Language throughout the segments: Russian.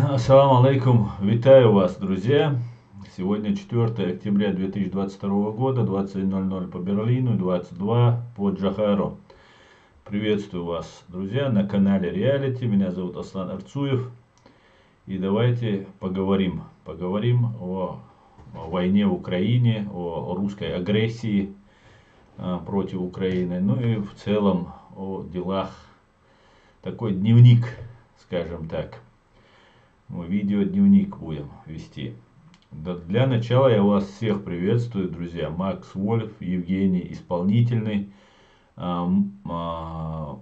Ассаламу алейкум, витаю вас, друзья. Сегодня 4 октября 2022 года, 21:00 по Берлину, 22 по Джахару. Приветствую вас, друзья, на канале Реалити. Меня зовут Аслан Арцуев. И давайте поговорим о войне в Украине, о русской агрессии против Украины, ну и в целом о делах. Такой дневник, скажем так. Мы видеодневник будем вести. Для начала я вас всех приветствую, друзья. Макс Вольф, Евгений Исполнительный, Мурат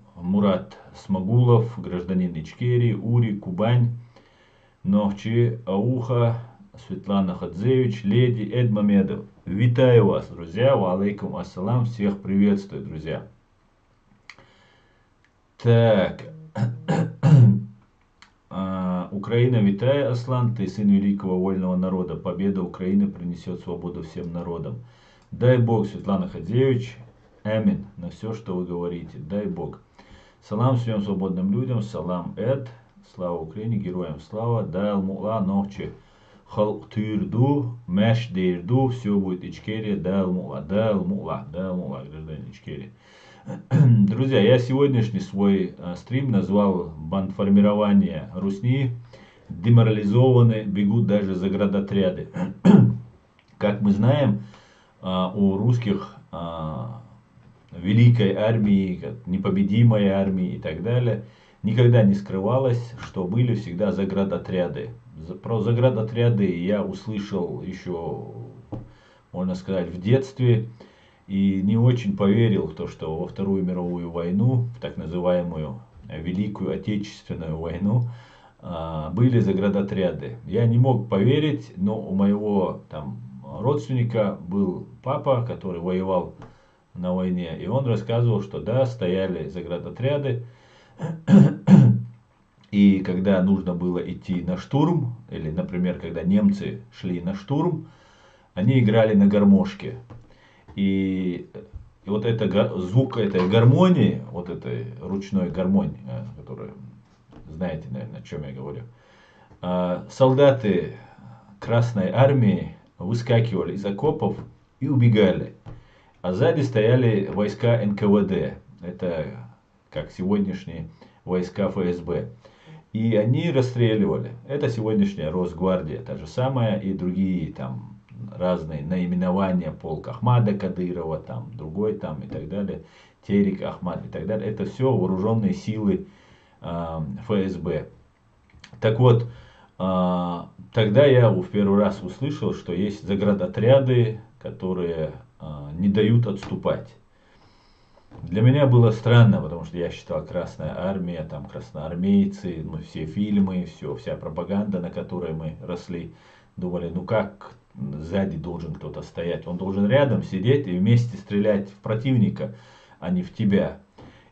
Смагулов, гражданин Ичкерии, Ури, Кубань, Новчи, Ауха, Светлана Хадзевич, Леди Эдмамедов. Витаю вас, друзья. Ва алейкум ассалам. Всех приветствую, друзья. Так. Украина, витая, Аслан, ты сын великого вольного народа. Победа Украины принесет свободу всем народам. Дай Бог, Светлана Хадзевич, амин на все, что вы говорите. Дай Бог. Салам всем свободным людям, салам Эд, слава Украине, героям слава, дай мула нохче, халк тюрду, мэш дейрду, все будет Ичкерия, дай мула, гражданин Ичкерии. Друзья, я сегодняшний свой стрим назвал бандформирование Русни. Деморализованы, бегут даже заградотряды. Как мы знаем, у русских великой армии, непобедимой армии и так далее, никогда не скрывалось, что были всегда заградотряды. Про заградотряды я услышал еще, можно сказать, в детстве. И не очень поверил в то, что во Вторую мировую войну, в так называемую Великую Отечественную войну, были заградотряды. Я не мог поверить, но у моего там родственника был папа, который воевал на войне, и он рассказывал, что да, стояли заградотряды, и когда нужно было идти на штурм, или, например, когда немцы шли на штурм, они играли на гармошке. И вот это, звук этой гармонии, вот этой ручной гармонии, которая, знаете, наверное, о чем я говорю, солдаты Красной Армии выскакивали из окопов и убегали. А сзади стояли войска НКВД, это как сегодняшние войска ФСБ. И они расстреливали. Это сегодняшняя Росгвардия, та же самая, и другие там разные наименования, полк Ахмада Кадырова, там другой там и так далее, Терек Ахмад и так далее. Это все вооруженные силы ФСБ. Так вот, тогда я в первый раз услышал, что есть заградотряды, которые не дают отступать. Для меня было странно, потому что я считал Красная Армия, там красноармейцы, ну, все фильмы, вся пропаганда, на которой мы росли, думали, ну как сзади должен кто-то стоять, он должен рядом сидеть и вместе стрелять в противника, а не в тебя.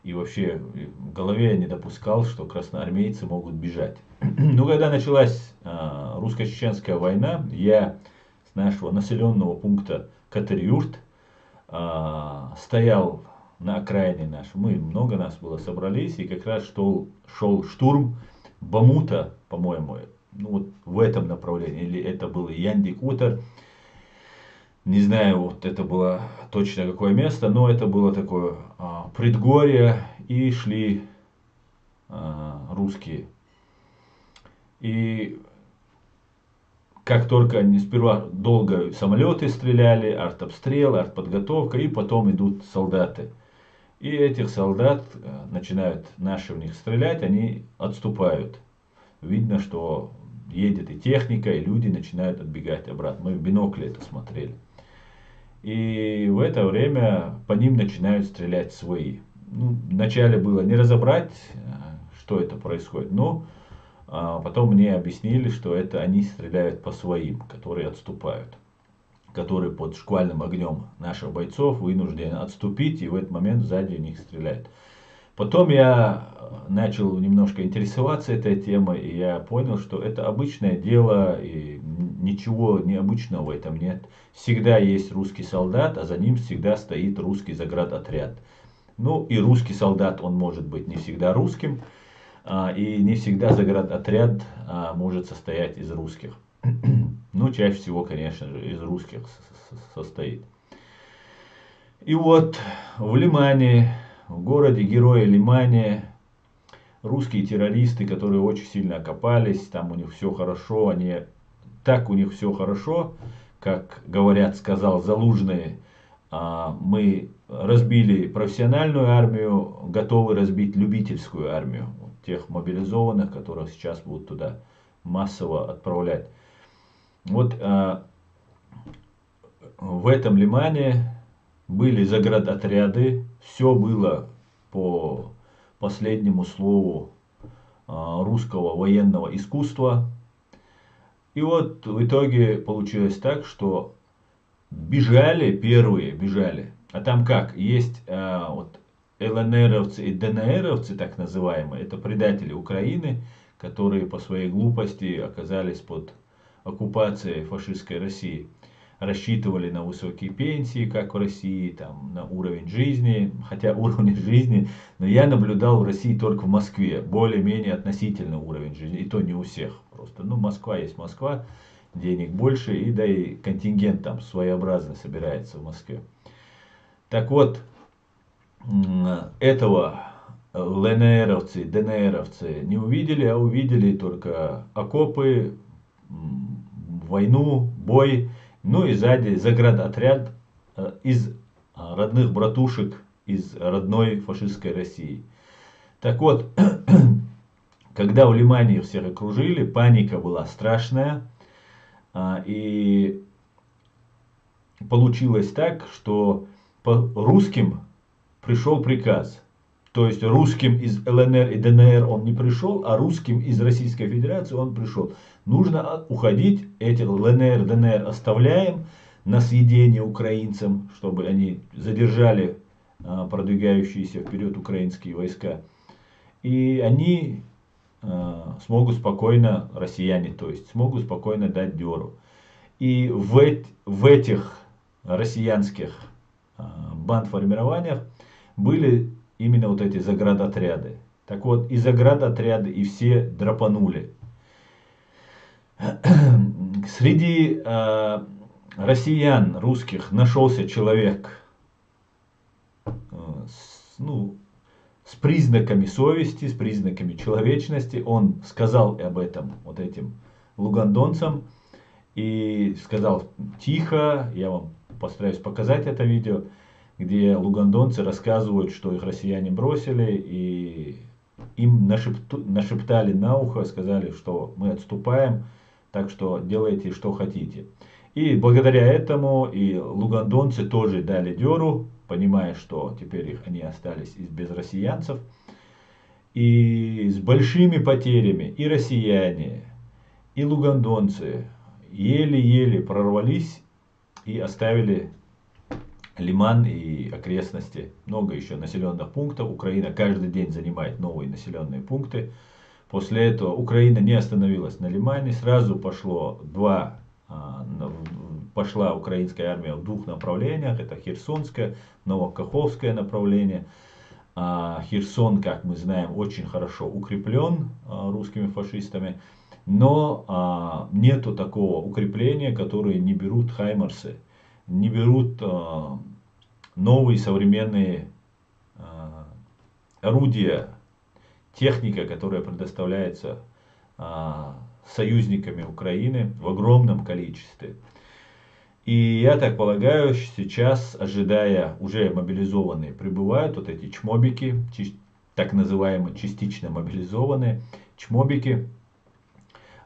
И вообще в голове я не допускал, что красноармейцы могут бежать. Но когда началась русско-чеченская война, я с нашего населенного пункта Катыр-Юрт стоял на окраине нашей, много нас было, собрались, и как раз шел штурм Бамута, по-моему, ну вот в этом направлении, или это было Яндик-Утар, не знаю, вот это было точно какое место, но это было такое предгорье, и шли русские. И как только они сперва долго самолеты стреляли, артобстрел, артподготовка, и потом идут солдаты. И этих солдат начинают наши в них стрелять, они отступают. Видно, что едет и техника, и люди начинают отбегать обратно. Мы в бинокле это смотрели. И в это время по ним начинают стрелять свои. Ну, вначале было не разобрать, что это происходит, но потом мне объяснили, что это они стреляют по своим, которые отступают, которые под шквальным огнем наших бойцов вынуждены отступить, и в этот момент сзади них стреляют. Потом я начал немножко интересоваться этой темой, и я понял, что это обычное дело, и ничего необычного в этом нет. Всегда есть русский солдат, а за ним всегда стоит русский заградотряд. Ну и русский солдат, он может быть не всегда русским, и не всегда заградотряд может состоять из русских. Ну, чаще всего, конечно же, из русских состоит. И вот в Лимане, в городе Героя Лимане, русские террористы, которые очень сильно окопались, там у них все хорошо, так у них все хорошо, как говорят, сказал Залужный, мы разбили профессиональную армию, готовы разбить любительскую армию, тех мобилизованных, которых сейчас будут туда массово отправлять. Вот в этом Лимане были заградотряды, все было по последнему слову русского военного искусства. И вот в итоге получилось так, что бежали. А там как, есть вот ЛНРовцы и ДНРовцы, так называемые, это предатели Украины, которые по своей глупости оказались под оккупацией фашистской России. Рассчитывали на высокие пенсии, как в России, там, на уровень жизни, хотя уровень жизни, но я наблюдал в России только в Москве, более-менее относительный уровень жизни, и то не у всех просто. Ну, Москва есть Москва, денег больше, и да и контингент там своеобразно собирается в Москве. Так вот, этого ЛНРовцы, ДНРовцы не увидели, а увидели только окопы, войну, бой, ну и сзади заградотряд из родных братушек из родной фашистской России. Так вот, когда в Лимане их всех окружили, паника была страшная, и получилось так, что по русским пришел приказ. То есть русским из ЛНР и ДНР он не пришел, а русским из Российской Федерации он пришел. Нужно уходить, эти ЛНР, ДНР оставляем на съедение украинцам, чтобы они задержали продвигающиеся вперед украинские войска. И они смогут спокойно, россияне, то есть, смогут спокойно дать дёру. И в этих россиянских бандформированиях были именно вот эти заградотряды. Так вот, и заградотряды, и все драпанули. Среди россиян, русских, нашелся человек с признаками совести, с признаками человечности. Он сказал об этом вот этим лугандонцам и сказал: тихо, я вам постараюсь показать это видео, где лугандонцы рассказывают, что их россияне бросили, и им нашептали на ухо, сказали, что мы отступаем, так что делайте, что хотите. И благодаря этому и лугандонцы тоже дали дёру, понимая, что теперь они остались без россиянцев. И с большими потерями и россияне, и лугандонцы еле-еле прорвались и оставили Лиман и окрестности. Много еще населенных пунктов. Украина каждый день занимает новые населенные пункты. После этого Украина не остановилась на Лимане. Сразу пошла украинская армия в двух направлениях. Это Херсонское, Новокаховское направление. Херсон, как мы знаем, очень хорошо укреплен русскими фашистами. Но нету такого укрепления, которые не берут хаймарсы, не берут новые современные орудия, техника, которая предоставляется союзниками Украины в огромном количестве. И я так полагаю, сейчас, ожидая, уже мобилизованные прибывают, вот эти чмобики, так называемые частично мобилизованные чмобики,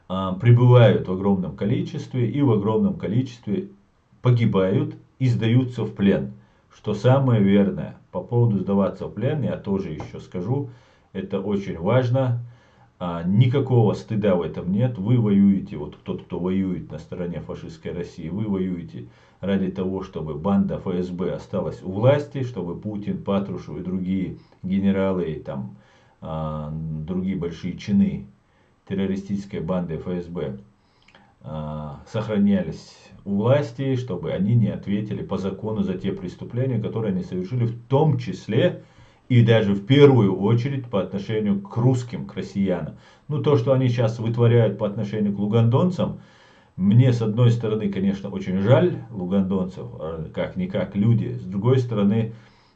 прибывают в огромном количестве и в огромном количестве погибают и сдаются в плен. Что самое верное, по поводу сдаваться в плен, я тоже еще скажу, это очень важно. Никакого стыда в этом нет. Вы воюете, вот тот, кто воюет на стороне фашистской России, вы воюете ради того, чтобы банда ФСБ осталась у власти, чтобы Путин, Патрушев и другие генералы, и там, другие большие чины террористической банды ФСБ сохранялись у власти, чтобы они не ответили по закону за те преступления, которые они совершили, в том числе и даже в первую очередь по отношению к русским, к россиянам. Ну, то, что они сейчас вытворяют по отношению к лугандонцам, мне, с одной стороны, конечно, очень жаль лугандонцев, как-никак люди. С другой стороны,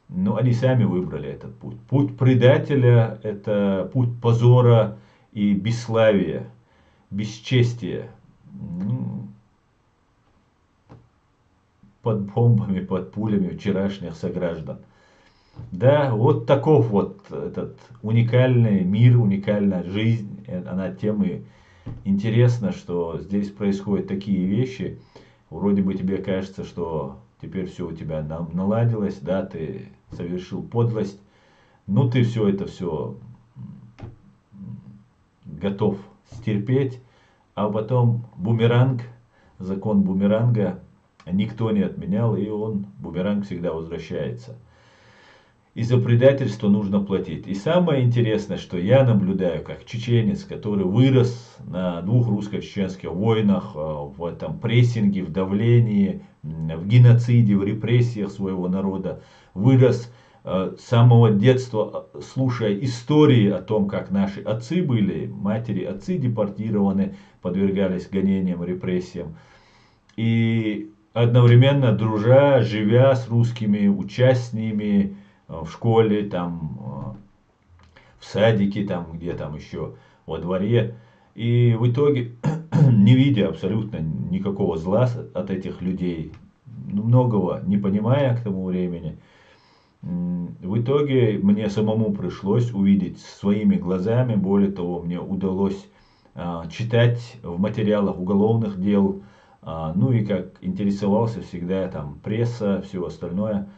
ну, они сами выбрали этот путь. Путь предателя – это путь позора и бесславия, бесчестия. Ну, под бомбами, под пулями вчерашних сограждан. Да, вот таков вот этот уникальный мир, уникальная жизнь. Она тем и интересна, что здесь происходят такие вещи. Вроде бы тебе кажется, что теперь все у тебя наладилось, да, ты совершил подлость. Ну, ты все готов стерпеть, а потом бумеранг, закон бумеранга никто не отменял, и он, бумеранг, всегда возвращается. И за предательство нужно платить. И самое интересное, что я наблюдаю, как чеченец, который вырос на двух русско-чеченских войнах, в этом прессинге, в давлении, в геноциде, в репрессиях своего народа, вырос с самого детства, слушая истории о том, как наши отцы были, матери, отцы депортированы, подвергались гонениям, репрессиям. И одновременно дружа, живя с русскими, учась с ними в школе, там, в садике, там, где там еще, во дворе. И в итоге, не видя абсолютно никакого зла от этих людей, многого не понимая к тому времени, в итоге мне самому пришлось увидеть своими глазами, более того, мне удалось читать в материалах уголовных дел, ну и как интересовался всегда там пресса, все остальное.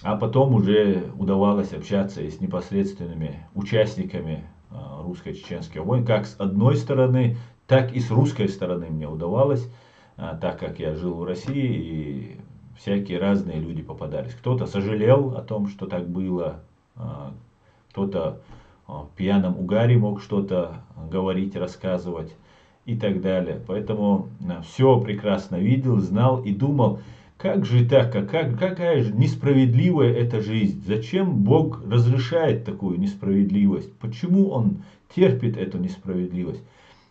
А потом уже удавалось общаться и с непосредственными участниками русско-чеченских войн, как с одной стороны, так и с русской стороны мне удавалось, так как я жил в России, и всякие разные люди попадались. Кто-то сожалел о том, что так было, кто-то в пьяном угаре мог что-то говорить, рассказывать и так далее. Поэтому все прекрасно видел, знал и думал, как же так, какая же несправедливая эта жизнь? Зачем Бог разрешает такую несправедливость? Почему Он терпит эту несправедливость?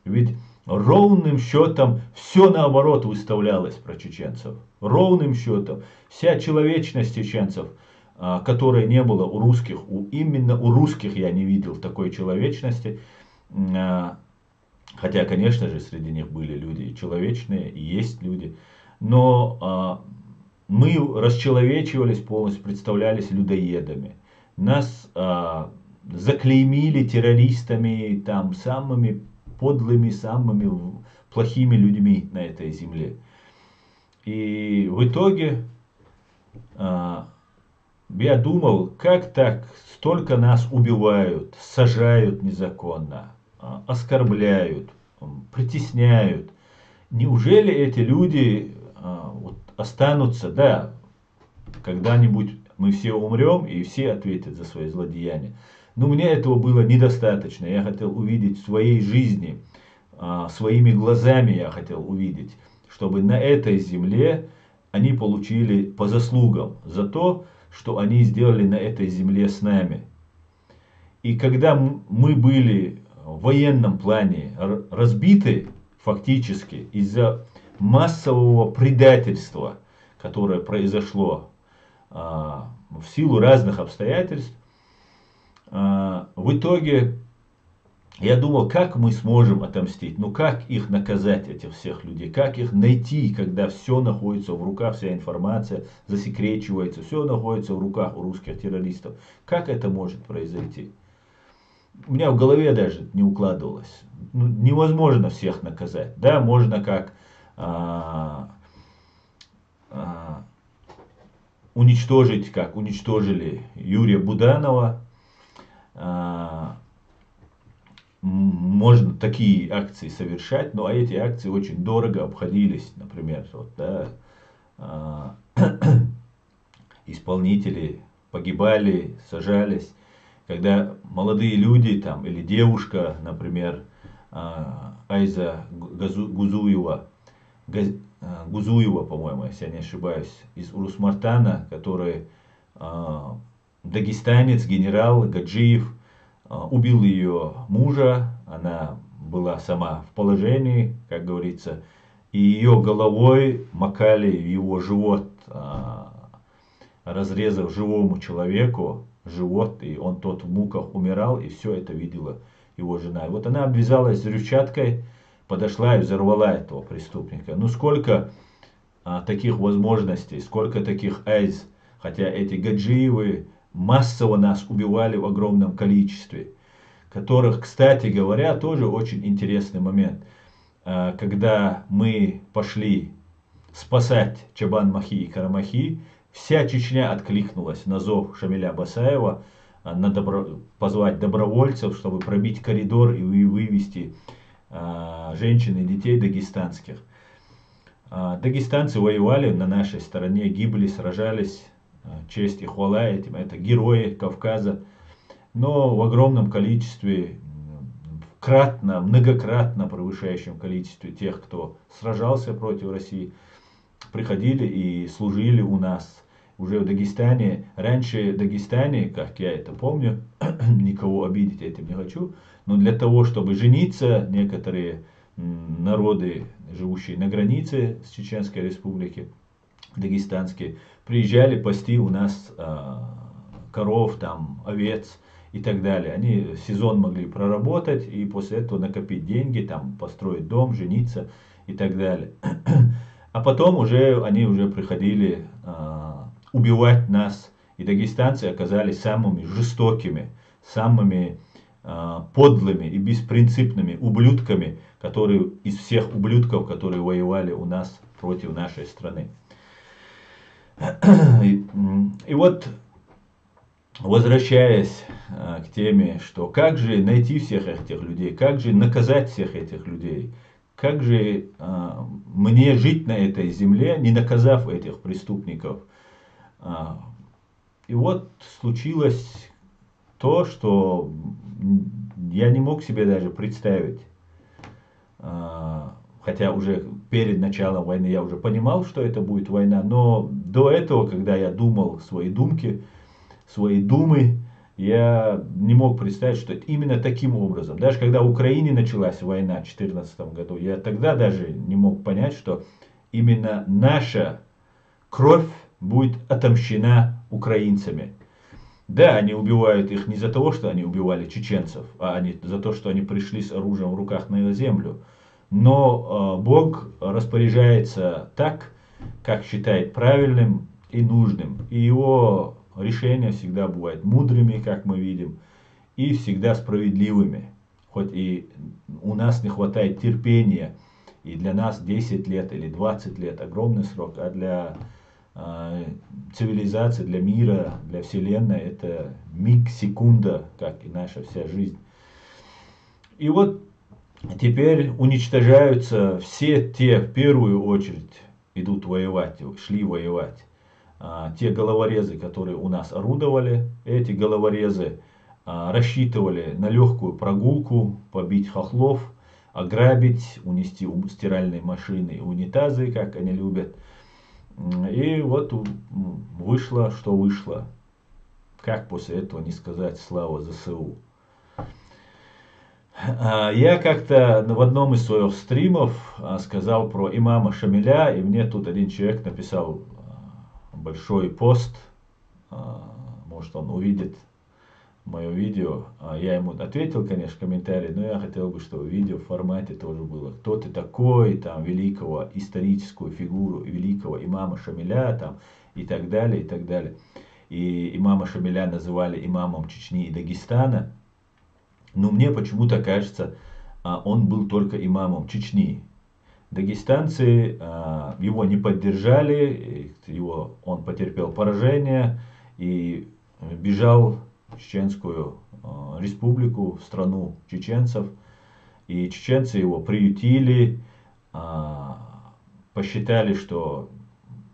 Ведь ровным счетом все наоборот выставлялось про чеченцев. Ровным счетом. Вся человечность чеченцев, которой не было у русских, именно у русских я не видел такой человечности. Хотя, конечно же, среди них были люди человечные, и есть люди. Но мы расчеловечивались полностью, представлялись людоедами. Нас заклеймили террористами, там, самыми подлыми, самыми плохими людьми на этой земле. И в итоге я думал, как так, столько нас убивают, сажают незаконно, оскорбляют, притесняют. Неужели эти люди вот, останутся, да, когда-нибудь мы все умрем и все ответят за свои злодеяния. Но мне этого было недостаточно. Я хотел увидеть в своей жизни, своими глазами я хотел увидеть, чтобы на этой земле они получили по заслугам за то, что они сделали на этой земле с нами. И когда мы были в военном плане разбиты фактически из-за массового предательства, которое произошло в силу разных обстоятельств, в итоге я думал, как мы сможем отомстить, ну как их наказать, этих всех людей, как их найти, когда все находится в руках, вся информация засекречивается, все находится в руках у русских террористов. Как это может произойти? У меня в голове даже не укладывалось. Ну, невозможно всех наказать. Да, можно как уничтожить, как уничтожили Юрия Буданова. Можно такие акции совершать, но эти акции очень дорого обходились. Например, вот, да, исполнители погибали, сажались. Когда молодые люди там, или девушка, например, Айза Гузуева, по-моему, если я не ошибаюсь, из Урус-Мартана, которая дагестанец, генерал Гаджиев, убил ее мужа, она была сама в положении, как говорится, и ее головой макали в его живот, разрезав живому человеку живот, и он тот в муках умирал, и все это видела его жена. И вот она обвязалась взрывчаткой, подошла и взорвала этого преступника. Ну сколько таких возможностей, сколько таких айз, хотя эти Гаджиевы массово нас убивали в огромном количестве, которых, кстати говоря, тоже очень интересный момент. Когда мы пошли спасать Чабан-Махи и Карамахи, вся Чечня откликнулась на зов Шамиля Басаева, позвать добровольцев, чтобы пробить коридор и вывести женщин и детей дагестанских. Дагестанцы воевали на нашей стороне, гибли, сражались, честь и хвала этим, это герои Кавказа, но в огромном количестве, многократно превышающем количестве тех, кто сражался против России, приходили и служили у нас уже в Дагестане. Раньше в Дагестане, как я это помню, никого обидеть этим не хочу, но для того, чтобы жениться, некоторые народы, живущие на границе с Чеченской Республики, дагестанские, приезжали пасти у нас коров, там, овец и так далее. Они сезон могли проработать и после этого накопить деньги, там, построить дом, жениться и так далее. А потом они уже приходили убивать нас. И дагестанцы оказались самыми жестокими, самыми подлыми и беспринципными ублюдками, которые из всех ублюдков, которые воевали у нас против нашей страны. И вот, возвращаясь к теме, что как же найти всех этих людей, как же наказать всех этих людей, как же мне жить на этой земле, не наказав этих преступников. И вот случилось то, что я не мог себе даже представить. Хотя уже перед началом войны я уже понимал, что это будет война. Но до этого, когда я думал свои думы, я не мог представить, что это именно таким образом. Даже когда в Украине началась война в 2014 году, я тогда даже не мог понять, что именно наша кровь будет отомщена украинцами. Да, они убивают их не за того, что они убивали чеченцев, а за то, что они пришли с оружием в руках на землю. Но Бог распоряжается так, как считает правильным и нужным. И его решения всегда бывают мудрыми, как мы видим, и всегда справедливыми. Хоть и у нас не хватает терпения, и для нас 10 лет или 20 лет огромный срок, а для цивилизации, для мира, для Вселенной это миг, секунда, как и наша вся жизнь. И вот теперь уничтожаются все те, в первую очередь, идут воевать, шли воевать. Те головорезы, которые у нас орудовали, эти головорезы рассчитывали на легкую прогулку, побить хохлов, ограбить, унести стиральные машины и унитазы, как они любят. И вот вышло, что вышло. Как после этого не сказать слава ЗСУ? Я как-то в одном из своих стримов сказал про имама Шамиля, и мне тут один человек написал большой пост, может он увидит мое видео. Я ему ответил, конечно, в комментарии, но я хотел бы, чтобы видео в формате тоже было. Кто ты такой, там, великого историческую фигуру, великого имама Шамиля, там, и так далее, и так далее. И имама Шамиля называли имамом Чечни и Дагестана. Но мне почему-то кажется, он был только имамом Чечни. Дагестанцы его не поддержали, он потерпел поражение и бежал в Чеченскую республику, в страну чеченцев. И чеченцы его приютили, посчитали, что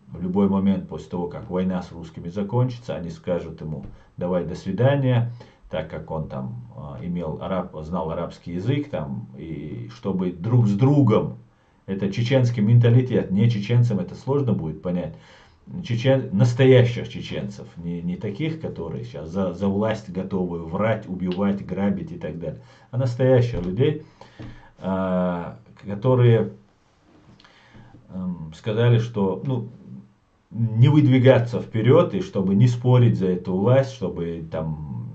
в любой момент после того, как война с русскими закончится, они скажут ему давай до свидания, так как он там знал арабский язык, там, и чтобы друг с другом, это чеченский менталитет, не чеченцам это сложно будет понять, настоящих чеченцев, не таких, которые сейчас за власть готовы врать, убивать, грабить и так далее, а настоящих людей, которые сказали, что не выдвигаться вперед, и чтобы не спорить за эту власть, чтобы там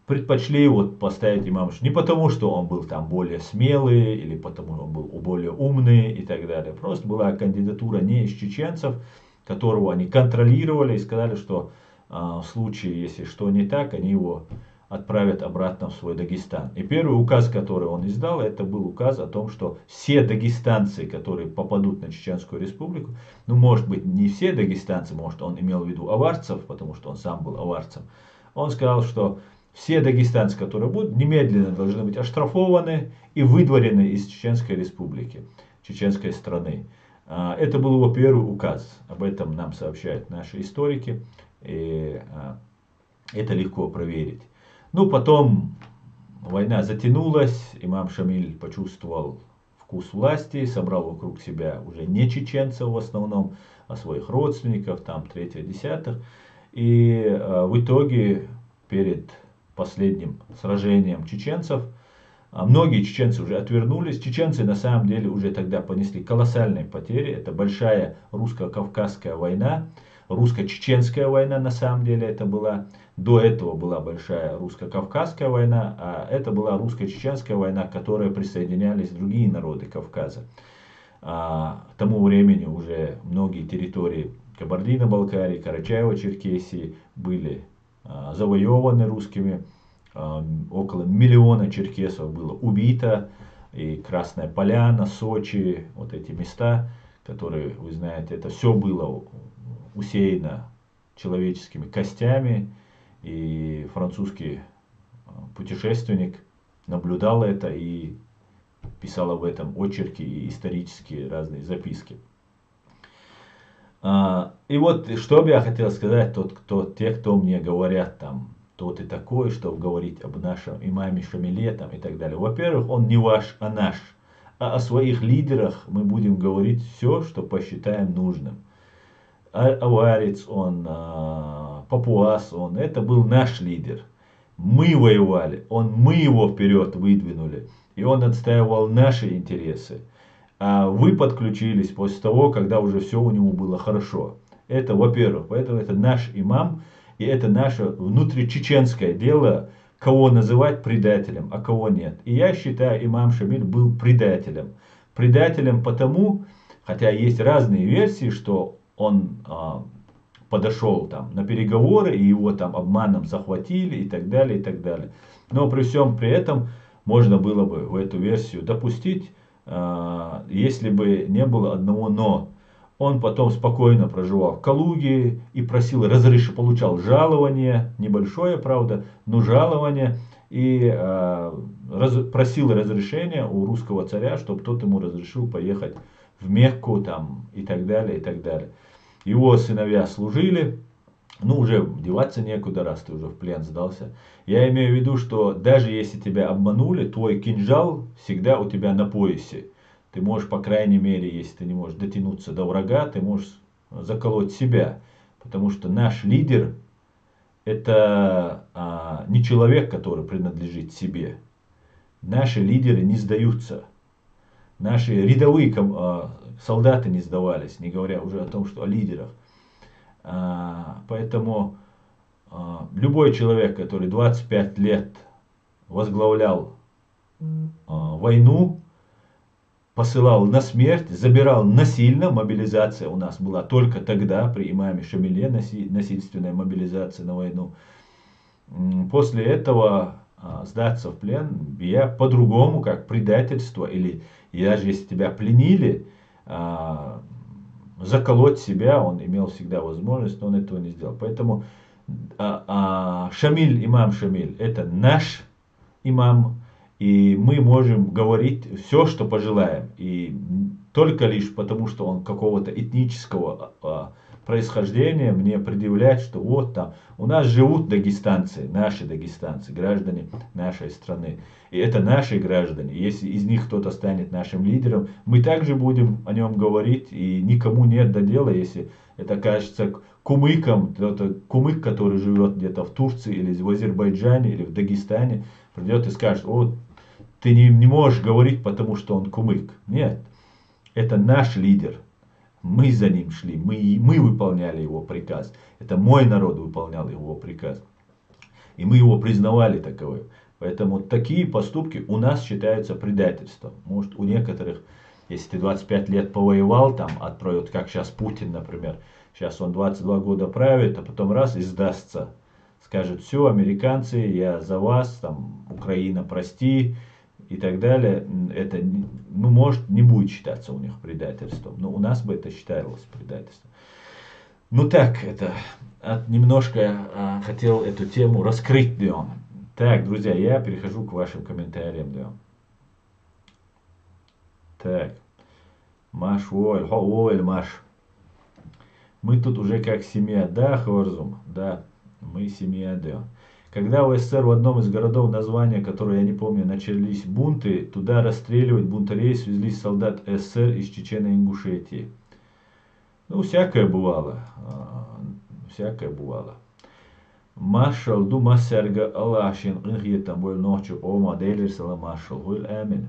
предпочли поставить имама не потому, что он был там более смелый, или потому, что он был более умный и так далее. Просто была кандидатура не из чеченцев, которого они контролировали и сказали, что в случае, если что не так, они его отправят обратно в свой Дагестан. И первый указ, который он издал, это был указ о том, что все дагестанцы, которые попадут на Чеченскую Республику, может быть, не все дагестанцы, может, он имел в виду аварцев, потому что он сам был аварцем, он сказал, что все дагестанцы, которые будут, немедленно должны быть оштрафованы и выдворены из Чеченской Республики, чеченской страны. Это был его первый указ. Об этом нам сообщают наши историки. И это легко проверить. Потом война затянулась, имам Шамиль почувствовал вкус власти, собрал вокруг себя уже не чеченцев в основном, а своих родственников, там, третьих, десятых. И в итоге перед последним сражением чеченцев многие чеченцы уже отвернулись. Чеченцы на самом деле уже тогда понесли колоссальные потери. Это большая русско-кавказская война. Русско-чеченская война на самом деле это была. До этого была большая русско-кавказская война, а это была русско-чеченская война, к которой присоединялись другие народы Кавказа. К тому времени уже многие территории Кабардино-Балкарии, Карачаево-Черкесии были завоеваны русскими. Около 1 миллиона черкесов было убито. И Красная Поляна, Сочи, вот эти места, которые, вы знаете, это все было усеяно человеческими костями. И французский путешественник наблюдал это и писал об этом очерки и исторические разные записки. И вот что бы я хотел сказать, те, кто мне говорят там, кто ты такой, чтобы говорить об нашем имаме Шамиле там, и так далее. Во-первых, он не ваш, а наш. А о своих лидерах мы будем говорить все, что посчитаем нужным. Аварец он, Папуас он, это был наш лидер. Мы воевали, мы его вперед выдвинули. И он отстаивал наши интересы. А вы подключились после того, когда уже все у него было хорошо. Это, во-первых, поэтому это наш имам. И это наше внутричеченское дело, кого называть предателем, а кого нет. И я считаю, имам Шамиль был предателем. Предателем потому, хотя есть разные версии, что он подошел там на переговоры, и его там обманом захватили и так далее, и так далее. Но при всем при этом можно было бы в эту версию допустить, если бы не было одного «но». Он потом спокойно проживал в Калуге и просил получал жалование, небольшое, правда, но жалование, и просил разрешения у русского царя, чтобы тот ему разрешил поехать в Мекку там, и так далее, и так далее. Его сыновья служили, уже деваться некуда, раз ты уже в плен сдался. Я имею в виду, что даже если тебя обманули, твой кинжал всегда у тебя на поясе. Ты можешь, по крайней мере, если ты не можешь дотянуться до врага, ты можешь заколоть себя. Потому что наш лидер это не человек, который принадлежит себе. Наши лидеры не сдаются. Наши рядовые солдаты не сдавались, не говоря уже о том, что о лидерах. Поэтому любой человек, который 25 лет возглавлял войну, посылал на смерть, забирал насильно, мобилизация у нас была только тогда, при имаме Шамиле, насильственная мобилизация на войну. После этого сдаться в плен, я по-другому, как предательство, или даже если тебя пленили, заколоть себя, он имел всегда возможность, но он этого не сделал. Поэтому Шамиль, имам Шамиль, это наш имам. И мы можем говорить все, что пожелаем. И только лишь потому, что он какого-то этнического происхождения мне предъявлять, что вот там у нас живут дагестанцы, наши дагестанцы, граждане нашей страны. И это наши граждане. Если из них кто-то станет нашим лидером, мы также будем о нем говорить, и никому нет до дела, если это кажется кумыком, кто-то кумык, который живет где-то в Турции или в Азербайджане или в Дагестане, придет и скажет: о, ты не можешь говорить, потому что он кумык. Нет, это наш лидер. Мы за ним шли, мы выполняли его приказ. Это мой народ выполнял его приказ. И мы его признавали таковым. Поэтому такие поступки у нас считаются предательством. Может, у некоторых, если ты 25 лет повоевал, там отправят, как сейчас Путин, например. Сейчас он 22 года правит, а потом раз и сдастся. Скажет: все, американцы, я за вас, там, Украина, прости, и так далее. Это, ну, может, не будет считаться у них предательством. Но у нас бы это считалось предательством. Ну так, это немножко хотел эту тему раскрыть, да. Так, друзья, я перехожу к вашим комментариям, да. Так, Маш, ой, Маш. Мы тут уже как семья, да, Хорзум? Да, мы семья, да. Когда в СССР в одном из городов, названия, которые я не помню, начались бунты, туда расстреливать бунтарей свезли солдат СССР из Чечено-Ингушетии. Ну, всякое бывало. Всякое бывало. Маршал дума серга Аллашин ингетам был ночью ома делерсала маршал хуйл амин.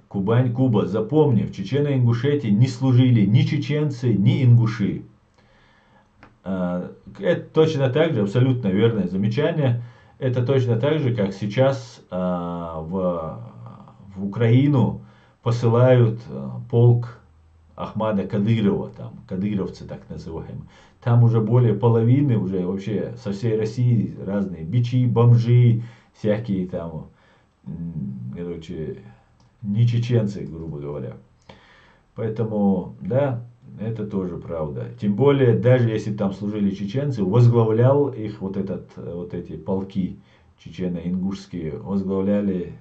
Кубань, Куба, запомни, в Чечено-Ингушетии не служили ни чеченцы, ни ингуши. Это точно так же, абсолютно верное замечание. Это точно так же, как сейчас в Украину посылают полк Ахмада Кадырова, там, кадыровцы так называемые. Там уже более половины, уже вообще со всей России разные бичи, бомжи, всякие там, короче, не чеченцы, грубо говоря. Поэтому, да, это тоже правда. Тем более, даже если там служили чеченцы, возглавлял их вот эти полки чечено-ингушские, возглавляли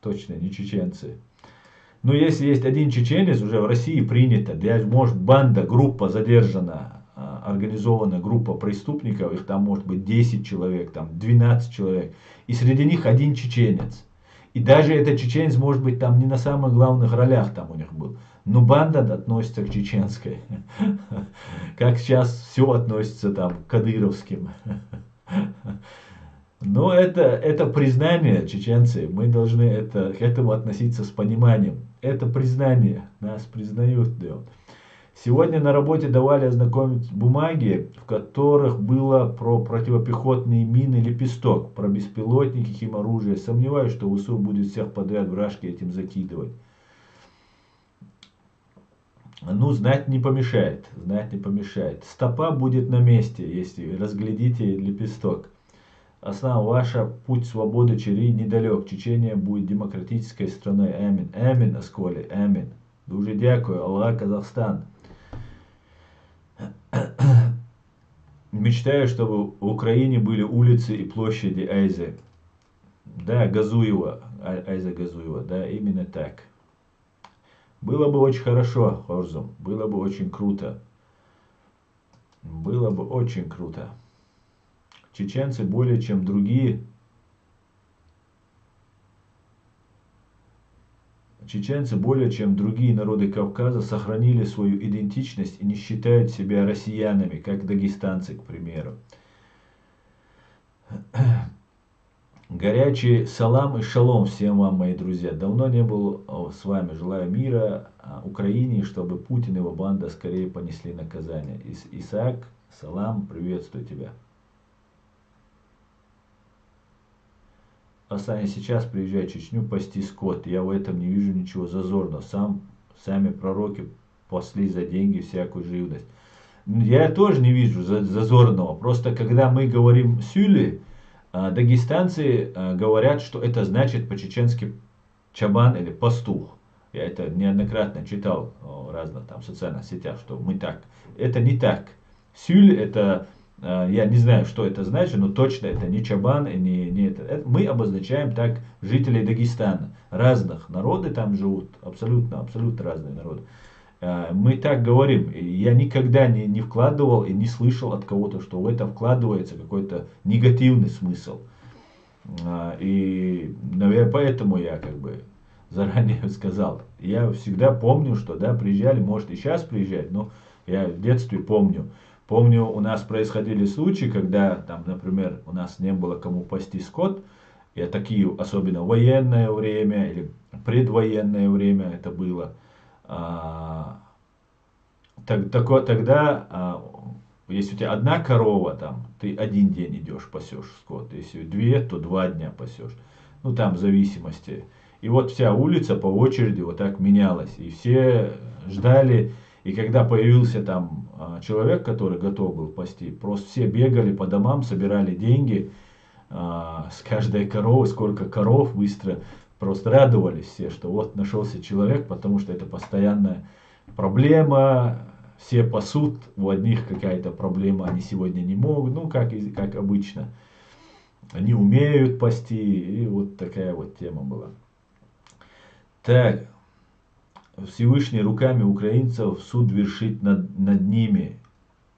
точно не чеченцы. Но если есть один чеченец, уже в России принято, может банда, группа задержана, организованная группа преступников, их там может быть 10 человек, там 12 человек, и среди них один чеченец. И даже этот чеченец может быть там не на самых главных ролях там у них был. Но банда относится к чеченской. Как сейчас все относится там к кадыровским. Но это признание, чеченцы. Мы должны к этому относиться с пониманием. Это признание. Нас признают. Да. Сегодня на работе давали ознакомить бумаги, в которых было про противопехотные мины «Лепесток», про беспилотники, химоружие. Сомневаюсь, что ВСУ будет всех подряд вражки этим закидывать. Ну, знать не помешает. Знать не помешает. Стопа будет на месте, если разглядите «Лепесток». Основа ваша путь свободы Чири недалек. Чечения будет демократической страной. Амин. Амин, Асколи. Амин. Дуже дякую. Аллах, Казахстан. Мечтаю, чтобы в Украине были улицы и площади Айзы. Да, Газуева. Айза Газуева. Да, именно так. Было бы очень хорошо, Хорзум. Было бы очень круто. Было бы очень круто. Чеченцы более чем другие. Чеченцы более чем другие народы Кавказа сохранили свою идентичность и не считают себя россиянами, как дагестанцы, к примеру. Горячий салам и шалом всем вам, мои друзья. Давно не был с вами. Желаю мира Украине, чтобы Путин и его банда скорее понесли наказание. Исаак, салам, приветствую тебя. Асаня, сейчас приезжай в Чечню пасти скот. Я в этом не вижу ничего зазорного. Сами пророки пасли за деньги всякую живность. Я тоже не вижу зазорного. Просто когда мы говорим «сюли», дагестанцы говорят, что это значит по-чеченски чабан или пастух. Я это неоднократно читал в разных там социальных сетях, что мы так. Это не так. Сюль это Я не знаю, что это значит, но точно это не Чабан и не это. Мы обозначаем так жителей Дагестана. Разных народы там живут, абсолютно разные народы. Мы так говорим. И я никогда не вкладывал и не слышал от кого-то, что в это вкладывается какой-то негативный смысл. И, наверное, поэтому я как бы заранее сказал. Я всегда помню, что да, приезжали, может и сейчас приезжать, но я в детстве помню. Помню, у нас происходили случаи, когда, там, например, у нас не было кому пасти скот, и такие, особенно военное время или предвоенное время это было. Тогда, если у тебя одна корова, там, ты один день идешь, пасешь скот. Если две, то 2 дня пасешь. Ну, там, в зависимости. И вот вся улица по очереди вот так менялась. И все ждали. И когда появился там человек, который готов был пасти, просто все бегали по домам, собирали деньги с каждой коровы, сколько коров, быстро просто радовались все, что вот нашелся человек, потому что это постоянная проблема. Все пасут, у одних какая-то проблема, они сегодня не могут, ну как обычно. Они умеют пасти, и вот такая вот тема была. Так, Всевышний руками украинцев суд вершит над ними,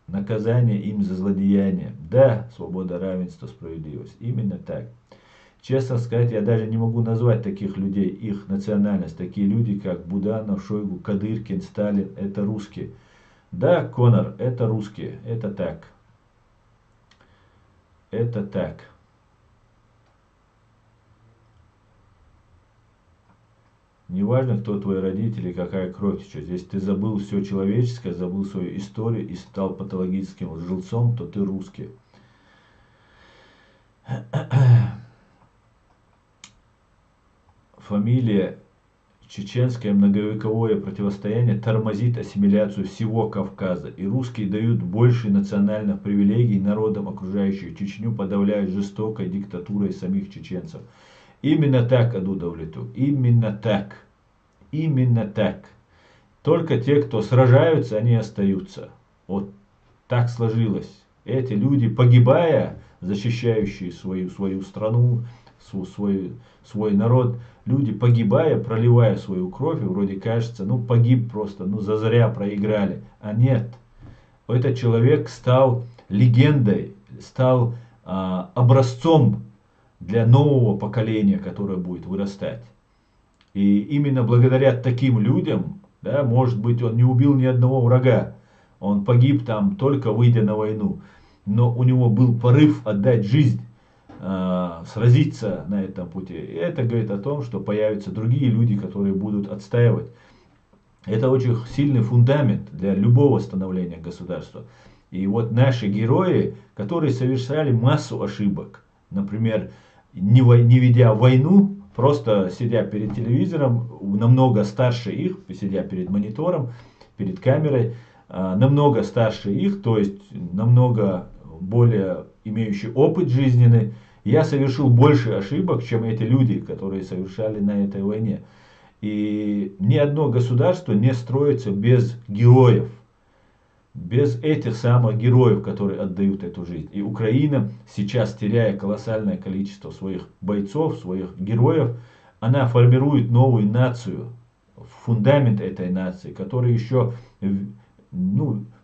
наказание им за злодеяние. Да, свобода, равенство, справедливость. Именно так. Честно сказать, я даже не могу назвать таких людей, их национальность. Такие люди, как Буданов, Шойгу, Кадыркин, Сталин, это русские. Да, Конор, это русские, это так. Это так. Неважно, кто твои родители, какая кровь течет. Если ты забыл все человеческое, забыл свою историю и стал патологическим лжецом, то ты русский. Фамилия чеченское многовековое противостояние тормозит ассимиляцию всего Кавказа, и русские дают больше национальных привилегий народам, окружающих Чечню, подавляют жестокой диктатурой самих чеченцев. Именно так, Аду Давлету, именно так. Именно так. Только те, кто сражаются, они остаются. Вот так сложилось. Эти люди, погибая, защищающие свою страну, свой народ, люди, погибая, проливая свою кровь, и вроде кажется, ну погиб просто, ну зазря проиграли. А нет. Этот человек стал легендой, стал образцом для нового поколения, которое будет вырастать. И именно благодаря таким людям, да, может быть, он не убил ни одного врага, он погиб там только выйдя на войну, но у него был порыв отдать жизнь, сразиться на этом пути. И это говорит о том, что появятся другие люди, которые будут отстаивать. Это очень сильный фундамент для любого становления государства. И вот наши герои, которые совершали массу ошибок, например, не ведя войну, просто сидя перед телевизором, намного старше их, сидя перед монитором, перед камерой, намного старше их, то есть намного более имеющий опыт жизненный. Я совершил больше ошибок, чем эти люди, которые совершали на этой войне. И ни одно государство не строится без героев. Без этих самых героев, которые отдают эту жизнь. И Украина сейчас, теряя колоссальное количество своих бойцов, своих героев, она формирует новую нацию, фундамент этой нации, который еще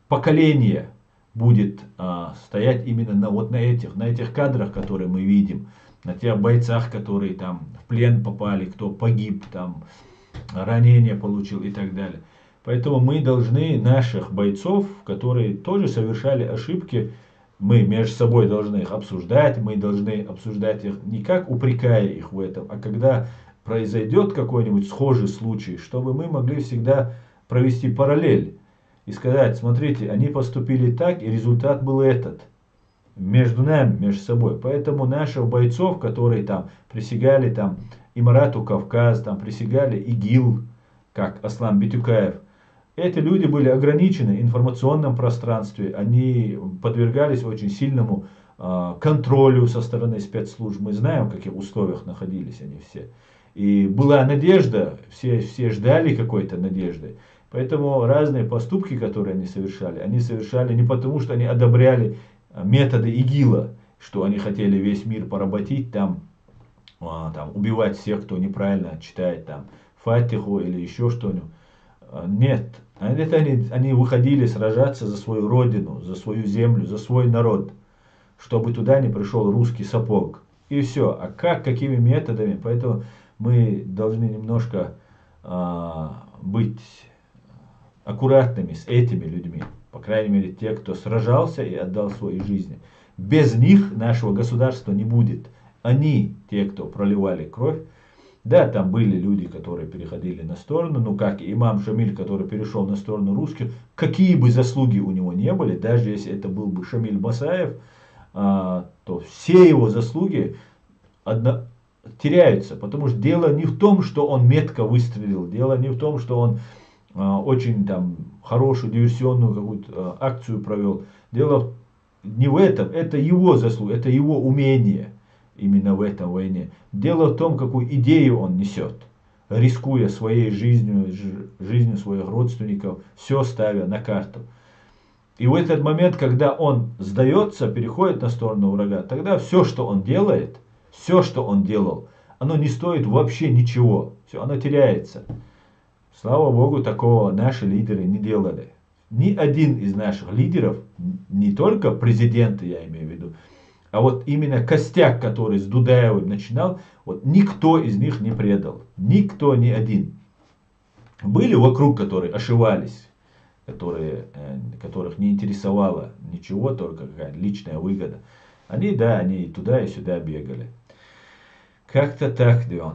поколение будет стоять именно на этих кадрах, которые мы видим, на тех бойцах, которые там в плен попали, кто погиб, там ранения получил и так далее. Поэтому мы должны наших бойцов, которые тоже совершали ошибки, мы между собой должны их обсуждать, мы должны обсуждать их не как упрекая их в этом, а когда произойдет какой-нибудь схожий случай, чтобы мы могли всегда провести параллель и сказать, смотрите, они поступили так, и результат был этот. Между нами, между собой. Поэтому наших бойцов, которые там присягали там Имарату Кавказ, там присягали ИГИЛ, как Аслан Битюкаев, эти люди были ограничены в информационном пространстве, они подвергались очень сильному контролю со стороны спецслужб. Мы знаем, в каких условиях находились они все. И была надежда, все ждали какой-то надежды. Поэтому разные поступки, которые они совершали не потому, что они одобряли методы ИГИЛа, что они хотели весь мир поработить, там убивать всех, кто неправильно читает там Фатиху или еще что-нибудь. Нет, это они выходили сражаться за свою родину, за свою землю, за свой народ, чтобы туда не пришел русский сапог. И все. А как, какими методами? Поэтому мы должны немножко быть аккуратными с этими людьми. По крайней мере, те, кто сражался и отдал свои жизни. Без них нашего государства не будет. Они, те, кто проливали кровь. Да, там были люди, которые переходили на сторону, ну как имам Шамиль, который перешел на сторону русских, какие бы заслуги у него не были, даже если это был бы Шамиль Басаев, то все его заслуги теряются, потому что дело не в том, что он метко выстрелил, дело не в том, что он очень там хорошую диверсионную какую-то акцию провел, дело не в этом, это его заслуга, это его умение именно в этом войне. Дело в том, какую идею он несет, рискуя своей жизнью, жизнью своих родственников, все ставя на карту. И в этот момент, когда он сдается, переходит на сторону врага, тогда все, что он делает, все, что он делал, оно не стоит вообще ничего. Все, оно теряется. Слава Богу, такого наши лидеры не делали. Ни один из наших лидеров, не только президенты, я имею в виду, а вот именно костяк, который с Дудаевым начинал, вот никто из них не предал. Никто, ни один. Были вокруг, которые ошивались, которых не интересовало ничего, только какая-то личная выгода. Они, да, они и туда, и сюда бегали. Как-то так, Дион.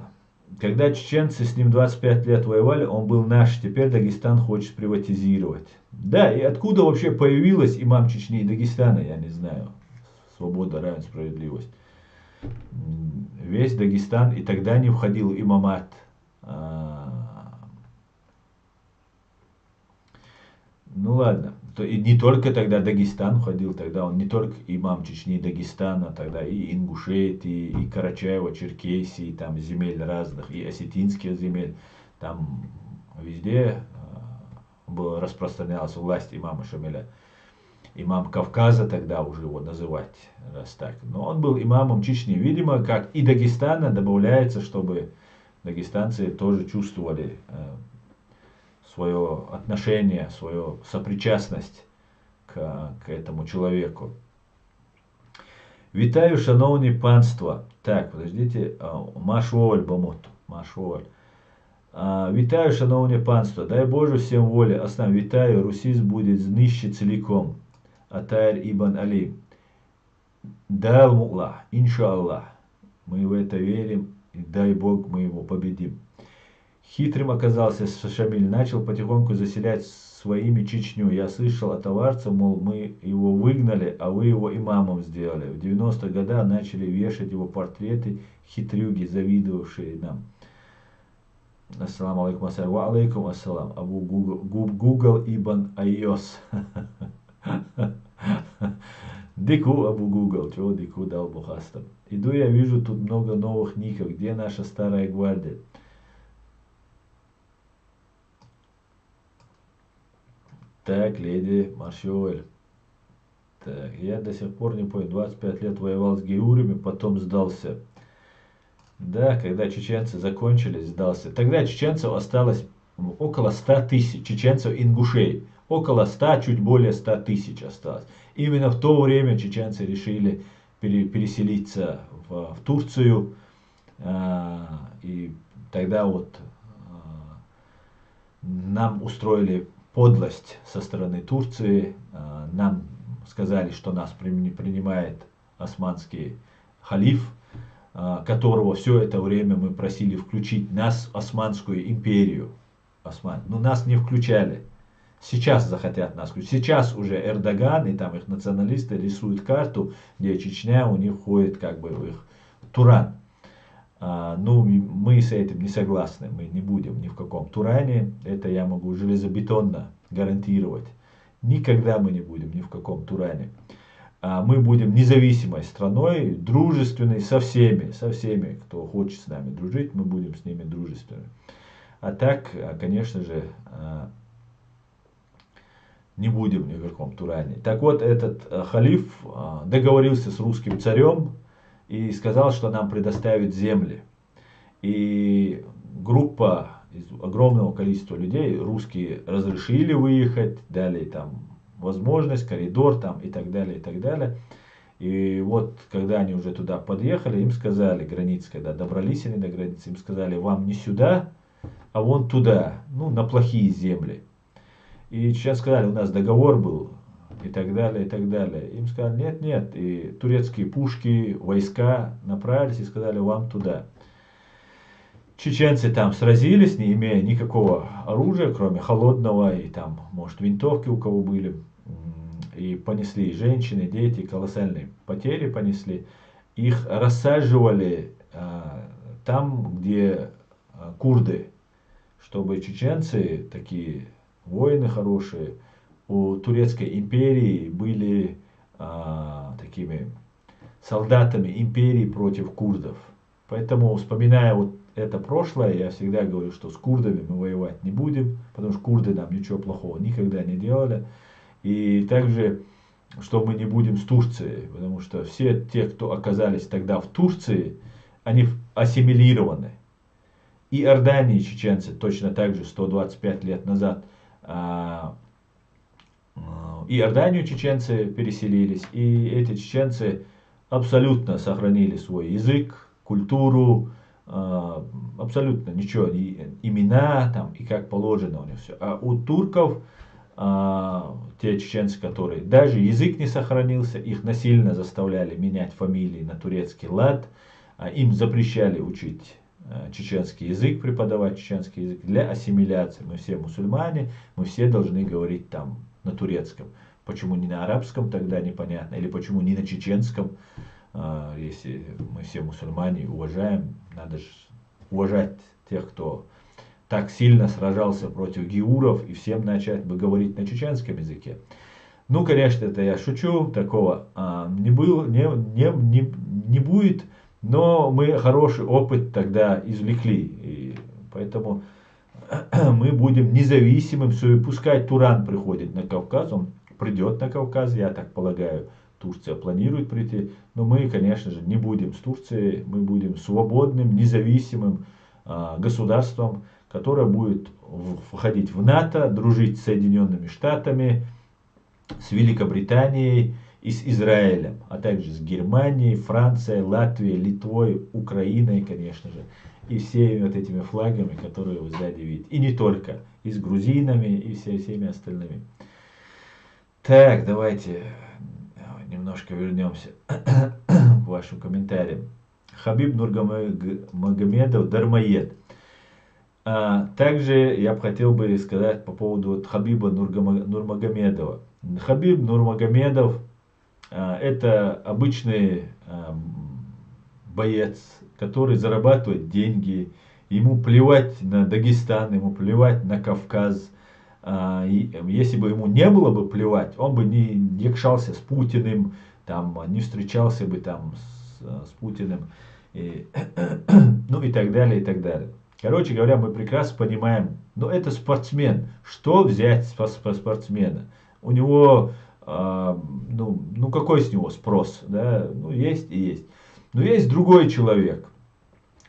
Когда чеченцы с ним 25 лет воевали, он был наш, теперь Дагестан хочет приватизировать. Да, и откуда вообще появилась имам Чечни и Дагестана, я не знаю. Свобода, равенство, справедливость. Весь Дагестан, и тогда не входил имамат. Ну ладно, и не только тогда Дагестан входил, тогда он не только имам Чечни, Дагестана, тогда и Ингушетии, и Карачаева, Черкесии, там земель разных, и осетинских земель, там везде распространялась власть имама Шамиля. Имам Кавказа тогда уже его называть, раз так. Но он был имамом Чечни. Видимо, как и Дагестана добавляется, чтобы дагестанцы тоже чувствовали свое отношение, свою сопричастность к этому человеку. Вітаю, шановні панства. Так, подождите, Машволь Бамоту. Машволь. Вітаю, шановні панства. Дай Боже всем воли. Основ вітаю, Русис будет знищен целиком. Атайр Ибн Али. Дай Аллах, иншаллах. Мы в это верим, и дай Бог мы его победим. Хитрым оказался Шамиль, начал потихоньку заселять своими Чечню. Я слышал от аварцев, мол, мы его выгнали, а вы его имамом сделали. В 90-х годах начали вешать его портреты, хитрюги, завидовавшие нам. Ассаламу алейкум ассалам. Ва алейкум ассалам. Абу Гугл Ибн Айос. Дику, Абу Гугл, чего дику дал Бухастам. Иду, я вижу тут много новых ников. Где наша старая гвардия? Так, леди Маршовель. Так, я до сих пор не понял. 25 лет воевал с геурами, потом сдался. Да, когда чеченцы закончились, сдался. Тогда чеченцев осталось около 100 тысяч. Чеченцев-ингушей. Около 100, чуть более 100 тысяч осталось. Именно в то время чеченцы решили переселиться в Турцию. И тогда вот нам устроили подлость со стороны Турции. Нам сказали, что нас принимает османский халиф, которого все это время мы просили включить нас в Османскую империю. Но нас не включали. Сейчас захотят нас включить. Сейчас уже Эрдоган и там их националисты рисуют карту, где Чечня у них входит как бы в их Туран. Ну, мы с этим не согласны, мы не будем ни в каком Туране, это я могу железобетонно гарантировать. Никогда мы не будем ни в каком Туране. Мы будем независимой страной, дружественной со всеми, кто хочет с нами дружить, мы будем с ними дружественны. А так, конечно же, не будем ни в каком Туране. Так вот, этот халиф договорился с русским царем и сказал, что нам предоставит земли. И группа из огромного количества людей, русские разрешили выехать, дали там возможность, коридор там и так далее, и так далее. И вот, когда они уже туда подъехали, им сказали, границы, когда добрались они до границы, им сказали, вам не сюда, а вон туда, ну, на плохие земли. И сейчас сказали, у нас договор был, и так далее, и так далее. Им сказали, нет, нет, и турецкие пушки, войска направились и сказали, вам туда. Чеченцы там сразились, не имея никакого оружия, кроме холодного, и там, может, винтовки у кого были. И понесли женщины, дети, колоссальные потери понесли. Их рассаживали там, где курды, чтобы чеченцы, такие воины хорошие, у турецкой империи были такими солдатами империи против курдов. Поэтому, вспоминая вот это прошлое, я всегда говорю, что с курдами мы воевать не будем, потому что курды нам ничего плохого никогда не делали. И также, что мы не будем с Турцией, потому что все те, кто оказались тогда в Турции, они ассимилированы. И Иордании чеченцы точно так же 125 лет назад и Иорданию чеченцы переселились, и эти чеченцы абсолютно сохранили свой язык, культуру, абсолютно ничего, имена там и как положено у них все. А у турков, те чеченцы, которые даже язык не сохранился, их насильно заставляли менять фамилии на турецкий лад, им запрещали учить чеченский язык, преподавать чеченский язык для ассимиляции. Мы все мусульмане, мы все должны говорить там на турецком. Почему не на арабском, тогда непонятно. Или почему не на чеченском, если мы все мусульмане, уважаем. Надо же уважать тех, кто так сильно сражался против геуров, и всем начать бы говорить на чеченском языке. Ну, конечно, это я шучу, такого не будет. Но мы хороший опыт тогда извлекли, и поэтому мы будем независимым. Пускай Туран приходит на Кавказ, он придет на Кавказ, я так полагаю, Турция планирует прийти, но мы, конечно же, не будем с Турцией, мы будем свободным, независимым государством, которое будет входить в НАТО, дружить с Соединенными Штатами, с Великобританией и с Израилем, а также с Германией, Францией, Латвией, Литвой, Украиной, конечно же, и всеми вот этими флагами, которые вы сзади видите. И не только, и с грузинами, и всеми остальными. Так, давайте немножко вернемся к вашим комментариям. Хабиб Нурмагомедов Дармоед. Также я бы хотел бы сказать по поводу вот Хабиба Нурмагомедова. Хабиб Нурмагомедов это обычный боец, который зарабатывает деньги, ему плевать на Дагестан, ему плевать на Кавказ. Если бы ему не было бы плевать, он бы не якшался с Путиным, там, не встречался бы там с Путиным, ну и так далее, и так далее. Короче говоря, мы прекрасно понимаем, но это спортсмен. Что взять со спортсмена? У него, ну какой с него спрос? Да? Ну есть и есть. Но есть другой человек.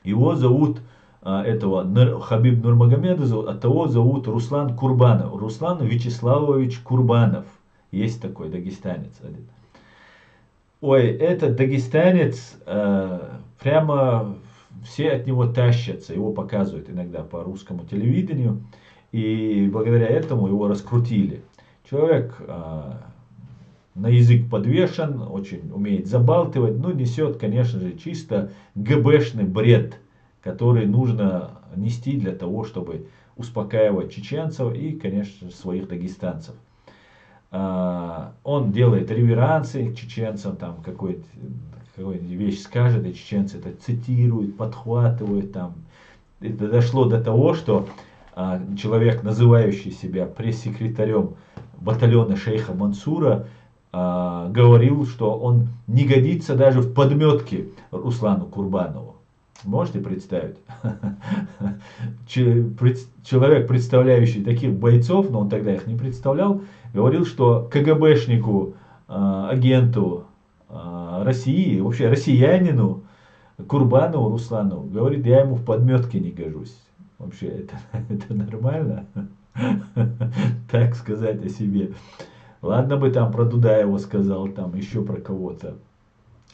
Его зовут, этого Хабиб Нурмагомедов, от того зовут Руслан Курбанов. Руслан Вячеславович Курбанов. Есть такой дагестанец один. Ой, этот дагестанец, прямо все от него тащатся, его показывают иногда по русскому телевидению, и благодаря этому его раскрутили. Человек на язык подвешен, очень умеет забалтывать, но несет, конечно же, чисто ГБшный бред, который нужно нести для того, чтобы успокаивать чеченцев и, конечно же, своих дагестанцев. Он делает реверансы к чеченцам, там какую-нибудь вещь скажет, и чеченцы это цитируют, подхватывают. Там. Это дошло до того, что человек, называющий себя пресс-секретарем батальона шейха Мансура, говорил, что он не годится даже в подметке Руслану Курбанову. Можете представить? Человек, представляющий таких бойцов, но он тогда их не представлял, говорил, что КГБшнику, агенту России, вообще россиянину, Курбанову Руслану, говорит, я ему в подметке не гожусь. Вообще, это нормально? Так сказать о себе. Ладно бы там про Дудаева сказал, там еще про кого-то.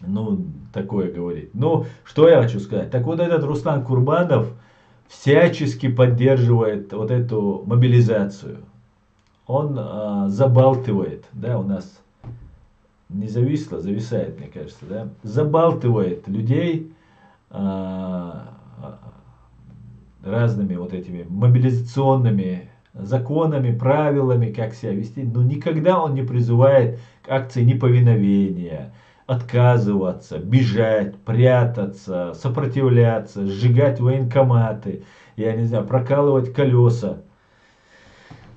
Ну, такое говорит. Ну, что я хочу сказать. Так вот этот Руслан Курбанов всячески поддерживает вот эту мобилизацию. Он забалтывает, да, у нас не зависло, зависает, мне кажется, да, забалтывает людей разными вот этими мобилизационными законами, правилами, как себя вести, но никогда он не призывает к акции неповиновения, отказываться, бежать, прятаться, сопротивляться, сжигать военкоматы, я не знаю, прокалывать колеса.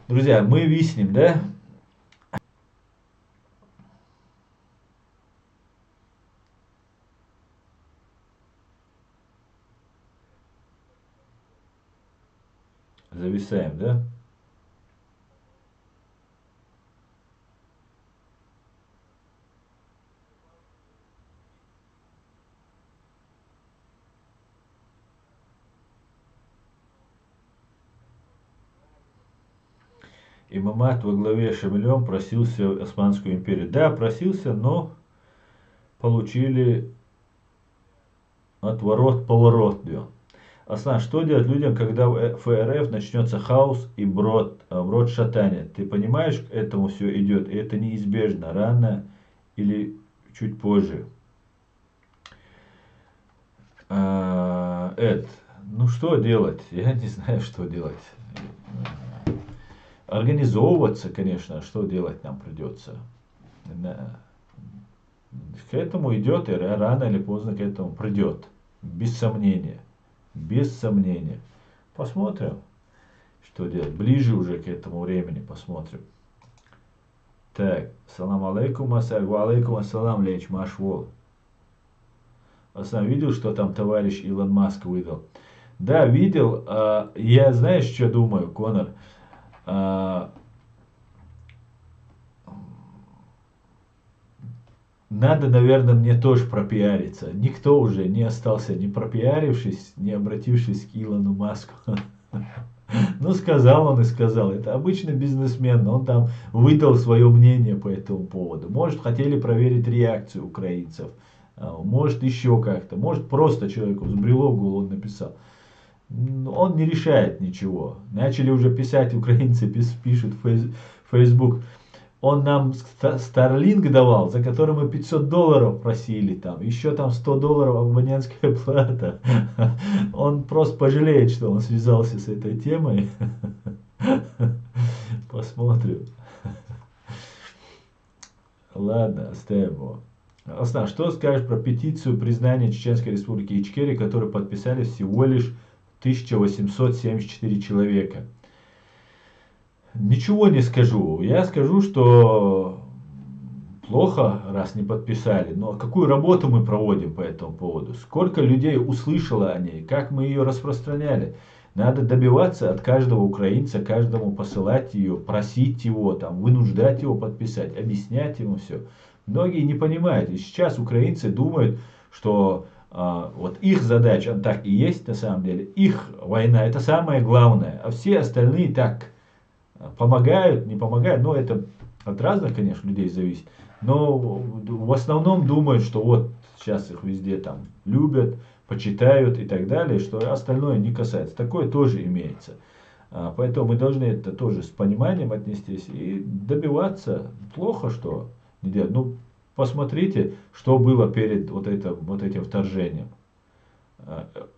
Друзья, мы виснем, да? Зависаем, да? Имамат во главе с Шамилем просился в Османскую империю. Да, просился, но получили отворот-поворот. Аслан, что делать людям, когда в ФРФ начнется хаос и брод шатания? Ты понимаешь, к этому все идет, и это неизбежно, рано или чуть позже. Эд, ну что делать? Я не знаю, что делать. Организовываться, конечно, что делать нам придется. К этому идет, и рано или поздно к этому придет. Без сомнения. Без сомнения. Посмотрим, что делать. Ближе уже к этому времени посмотрим. Так, салам алейкум, асаль, ва алейкум ассалам, лейч машвол. Сам видел, что там товарищ Илон Маск выдал? Да, видел. Я, знаешь, что думаю, Конор? Надо, наверное, мне тоже пропиариться. Никто уже не остался, не пропиарившись, не обратившись к Илону Маску. Ну, сказал он и сказал. Это обычный бизнесмен, он там выдал свое мнение по этому поводу. Может, хотели проверить реакцию украинцев. Может, еще как-то. Может, просто человеку взбрело в голову, он написал. Он не решает ничего. Начали уже писать, украинцы пишут в Facebook. Он нам Starlink давал, за который мы $500 просили, там, еще там $100 абонентская плата. Он просто пожалеет, что он связался с этой темой. Посмотрим. Ладно, оставим его. Аслан, что скажешь про петицию признания Чеченской Республики Ичкерия, которую подписали всего лишь 1874 человека? Ничего не скажу. Я скажу, что плохо, раз не подписали. Но какую работу мы проводим по этому поводу? Сколько людей услышало о ней? Как мы ее распространяли? Надо добиваться от каждого украинца, каждому посылать ее, просить его, там, вынуждать его подписать, объяснять ему все. Многие не понимают. И сейчас украинцы думают, что вот их задача, так и есть на самом деле, их война это самое главное, а все остальные так помогают, не помогают, но это от разных, конечно, людей зависит. Но в основном думают, что вот сейчас их везде там любят, почитают и так далее, что остальное не касается. Такое тоже имеется. Поэтому мы должны это тоже с пониманием отнестись и добиваться. Плохо, что не делать. Ну, посмотрите, что было перед вот этим вторжением.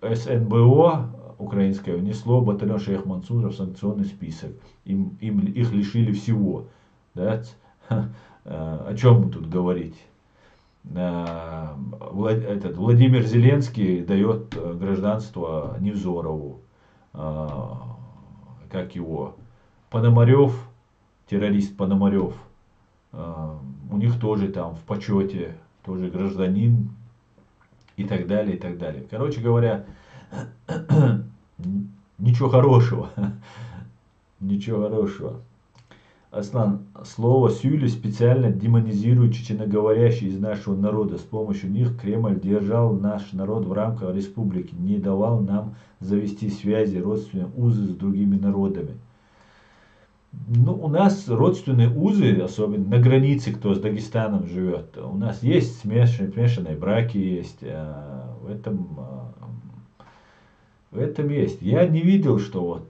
СНБО украинское внесло батальон Шейх Мансура в санкционный список. Их лишили всего. Да? О чем мы тут говорить? Владимир Зеленский дает гражданство Невзорову. Как его? Пономарев, террорист Пономарев. У них тоже там в почете, тоже гражданин. И так далее, и так далее. Короче говоря, ничего хорошего. Ничего хорошего. Аслан, слово «сюли» специально демонизирует чеченоговорящих из нашего народа. С помощью них Кремль держал наш народ в рамках республики, не давал нам завести связи, родственные узы с другими народами. Ну, у нас родственные узы, особенно на границе, кто с Дагестаном живет, у нас есть смешанные браки, есть, в этом есть. Я не видел, что вот,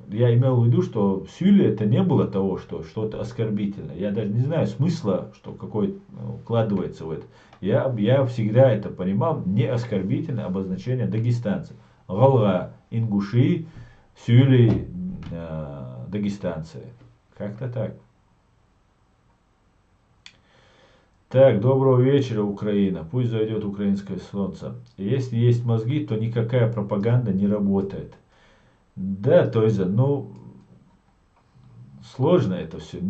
я имел в виду, что в Сюле это не было того, что что-то оскорбительное. Я даже не знаю смысла, что какой укладывается в это. Я всегда это понимал, не оскорбительное обозначение дагестанцев. Галга, ингуши, Сюли, дагестанцы. Как-то так. Так, доброго вечера, Украина. Пусть зайдет украинское солнце. Если есть мозги, то никакая пропаганда не работает. Да, то есть, ну, сложно это все.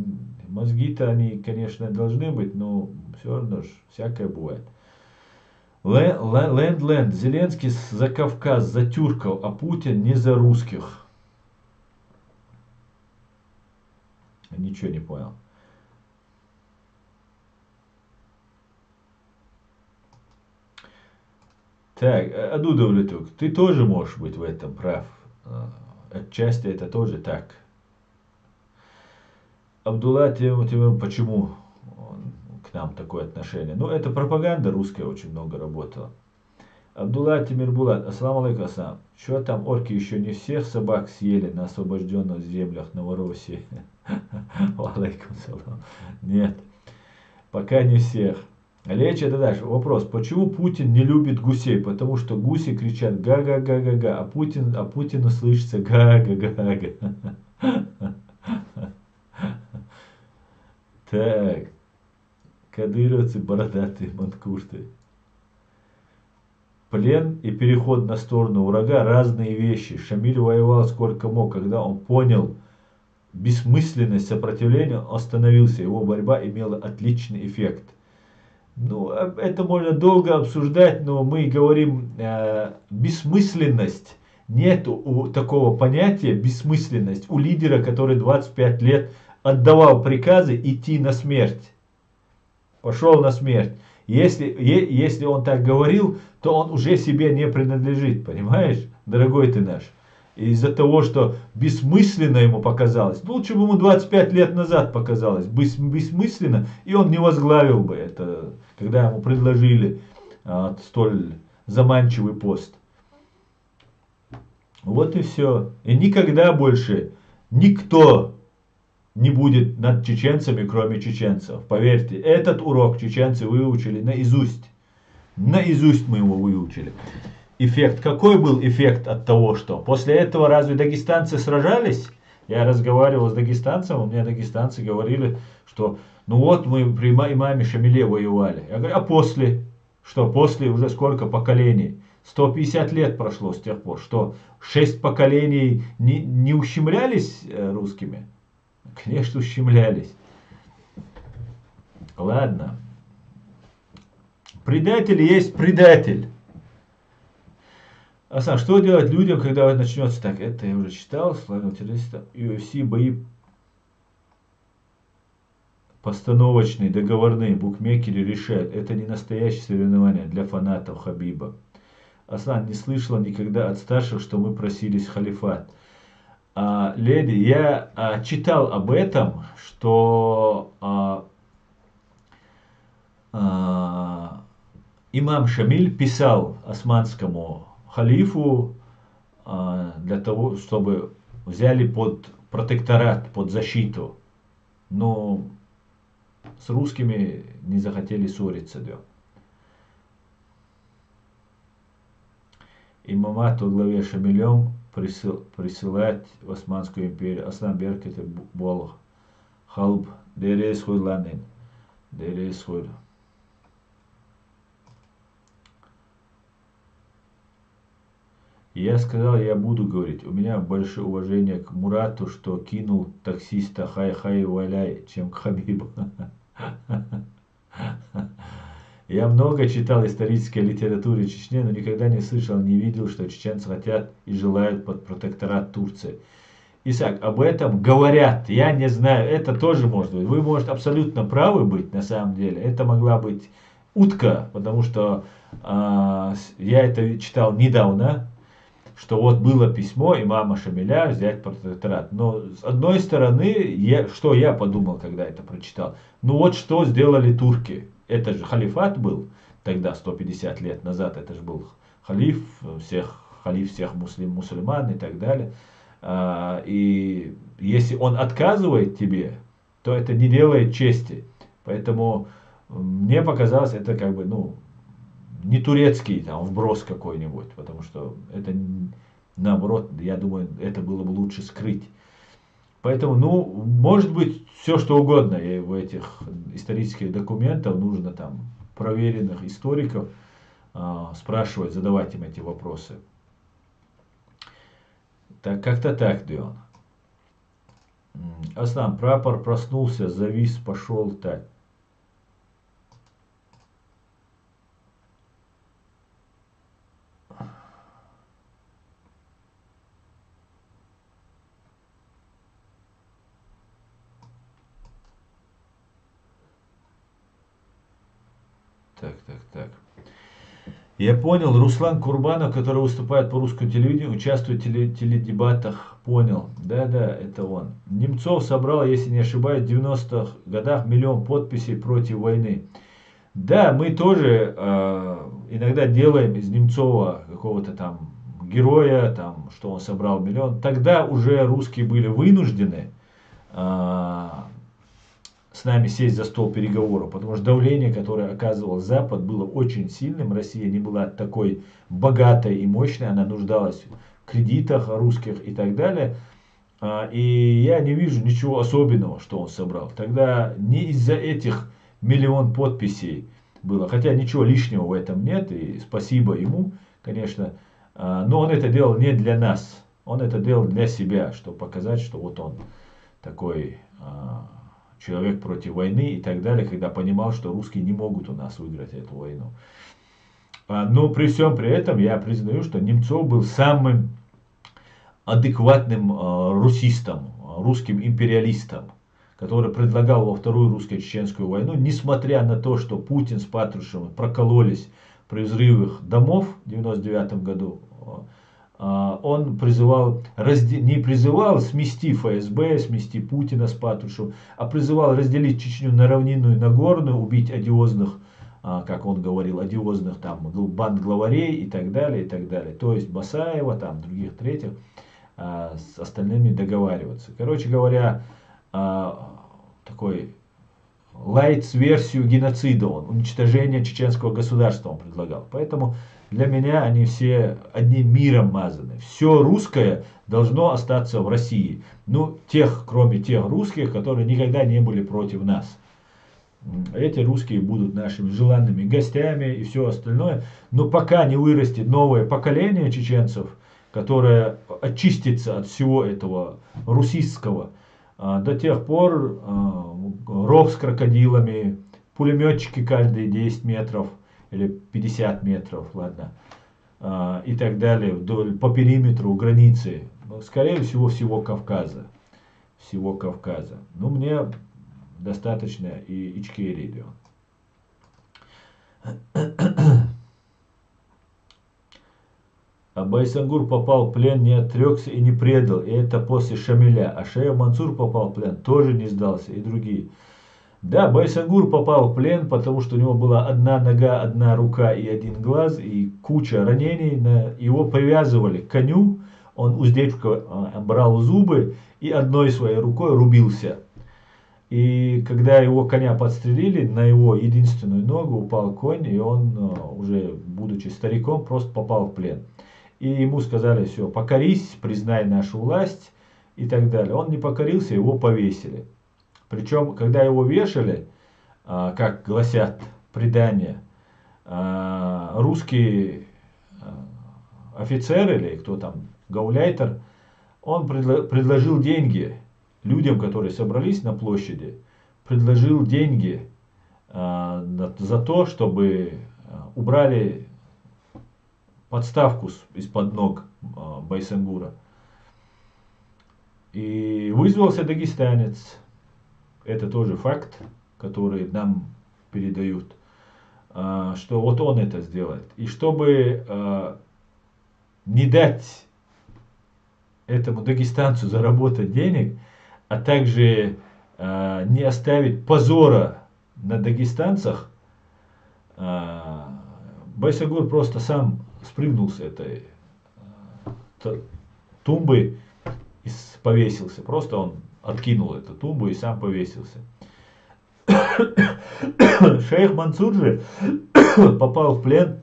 Мозги-то они, конечно, должны быть, но все равно же всякое бывает. Ленд. Зеленский за Кавказ, за тюрков, а Путин не за русских. Ничего не понял. Так, Адудовлетук, ты тоже можешь быть в этом прав. Отчасти это тоже так. Абдулла Тимур, почему к нам такое отношение? Ну, это пропаганда русская очень много работала. Абдулла Тимирбулат, ассаламу алейкум, ассалам. Что там, орки еще не всех собак съели на освобожденных землях Новороссии? Алейкум салам. Нет, пока не всех. Лечь, это дальше. Вопрос. Почему Путин не любит гусей? Потому что гуси кричат га-га-га-га-га, а Путину слышится га-га-га-га. Так. Кадыровцы, бородатые манкурты. Плен и переход на сторону врага – разные вещи. Шамиль воевал сколько мог. Когда он понял бессмысленность сопротивления, он остановился. Его борьба имела отличный эффект. Ну, это можно долго обсуждать, но мы говорим бессмысленность. Нет такого понятия бессмысленность у лидера, который 25 лет отдавал приказы идти на смерть. Пошел на смерть. Если он так говорил, то он уже себе не принадлежит, понимаешь, дорогой ты наш. Из-за того, что бессмысленно ему показалось. Лучше бы ему 25 лет назад показалось бессмысленно, и он не возглавил бы это, когда ему предложили столь заманчивый пост. Вот и все. И никогда больше никто не будет над чеченцами, кроме чеченцев. Поверьте, этот урок чеченцы выучили наизусть. Наизусть мы его выучили. Эффект. Какой был эффект от того, что? После этого разве дагестанцы сражались? Я разговаривал с дагестанцем, у меня дагестанцы говорили, что ну вот мы при имаме Шамиле воевали. Я говорю, а после? Что после уже сколько поколений? 150 лет прошло с тех пор. Что 6 поколений не ущемлялись русскими? Конечно, ущемлялись. Ладно. Предатель есть предатель. Асан, что делать людям, когда начнется так? Это я уже читал, славил террористов. UFC бои постановочные, договорные, букмекеры решают. Это не настоящее соревнование для фанатов Хабиба. Аслан, не слышала никогда от старших, что мы просились в халифат. Леди, я читал об этом, что имам Шамиль писал османскому халифу для того, чтобы взяли под протекторат, под защиту. Но с русскими не захотели ссориться. Да. Имамат во главе с Шамилем присылать в Османскую империю. Аслан Беркет Болох. Халб. Дерес хуйланин. Дерес хуйл. Я сказал, я буду говорить. У меня большое уважение к Мурату, что кинул таксиста хай-хай валяй, чем к Хабибу. Я много читал исторической литературы Чечни, но никогда не слышал, не видел, что чеченцы хотят и желают под протекторат Турции. Исаак, об этом говорят. Я не знаю, это тоже может быть. Вы, может, абсолютно правы быть на самом деле. Это могла быть утка, потому что я это читал недавно, что вот было письмо имама Шамиля взять протекторат. Но с одной стороны, что я подумал, когда это прочитал? Ну вот что сделали турки. Это же халифат был тогда, 150 лет назад. Это же был халиф всех мусульман и так далее. И если он отказывает тебе, то это не делает чести. Поэтому мне показалось, это как бы, ну, не турецкий там вброс какой-нибудь, потому что это наоборот, я думаю, это было бы лучше скрыть. Поэтому, ну, может быть, все что угодно и в этих исторических документах нужно там проверенных историков спрашивать, задавать им эти вопросы. Так, как-то так, Дион. Аслан, прапор проснулся, завис, пошел так. Так. Я понял, Руслан Курбанов, который выступает по русскому телевидению, участвует в теледебатах. Понял. Да, это он. Немцов собрал, если не ошибаюсь, в 90-х годах 1 000 000 подписей против войны. Да, мы тоже иногда делаем из Немцова какого-то там героя, там, что он собрал 1 000 000. Тогда уже русские были вынуждены с нами сесть за стол переговоров, потому что давление, которое оказывал Запад, было очень сильным. Россия не была такой богатой и мощной, она нуждалась в кредитах русских и так далее. И я не вижу ничего особенного, что он собрал. Тогда не из-за этих 1 000 000 подписей было, хотя ничего лишнего в этом нет, и спасибо ему, конечно, но он это делал не для нас, он это делал для себя, чтобы показать, что вот он такой человек против войны и так далее, когда понимал, что русские не могут у нас выиграть эту войну. Но при всем при этом я признаю, что Немцов был самым адекватным русистом, русским империалистом, который предлагал во Вторую русско-чеченскую войну, несмотря на то, что Путин с Патрушевым прокололись при взрывах домов в 1999 году. Он призывал, не призывал смести ФСБ, смести Путина с Патрушевым, а призывал разделить Чечню на равнинную и на горную, убить одиозных, как он говорил, одиозных там банд главарей и так далее, и так далее. То есть Басаева, там других третьих, с остальными договариваться. Короче говоря, такой лайтс-версию геноцида он, уничтожение чеченского государства он предлагал. Поэтому для меня они все одним миром мазаны. Все русское должно остаться в России. Ну, кроме тех русских, которые никогда не были против нас. Эти русские будут нашими желанными гостями и все остальное. Но пока не вырастет новое поколение чеченцев, которое очистится от всего этого русистского, до тех пор ров с крокодилами, пулеметчики каждые 10 метров или 50 метров, ладно, и так далее, по периметру границы, скорее всего Кавказа. Всего Кавказа. Ну, мне достаточно и Ичкерии. А Байсангур попал в плен, не отрекся и не предал, и это после Шамиля. А Шейх Мансур попал в плен, тоже не сдался, и другие. Да, Байсангур попал в плен, потому что у него была одна нога, одна рука и один глаз, и куча ранений. Его привязывали к коню, он уздечку брал зубы и одной своей рукой рубился. И когда его коня подстрелили, на его единственную ногу упал конь, и он, уже будучи стариком, просто попал в плен. И ему сказали: все, покорись, признай нашу власть и так далее. Он не покорился, его повесили. Причем, когда его вешали, как гласят предания, русский офицер или кто там, гауляйтер, он предложил деньги людям, которые собрались на площади, предложил деньги за то, чтобы убрали подставку из-под ног Байсангура. И вызвался дагестанец. Это тоже факт, который нам передают, что вот он это сделает. И чтобы не дать этому дагестанцу заработать денег, а также не оставить позора на дагестанцах, Байсагур просто сам спрыгнул с этой тумбы и повесился. Просто он откинул эту тумбу и сам повесился. Шейх Мансур же попал в плен,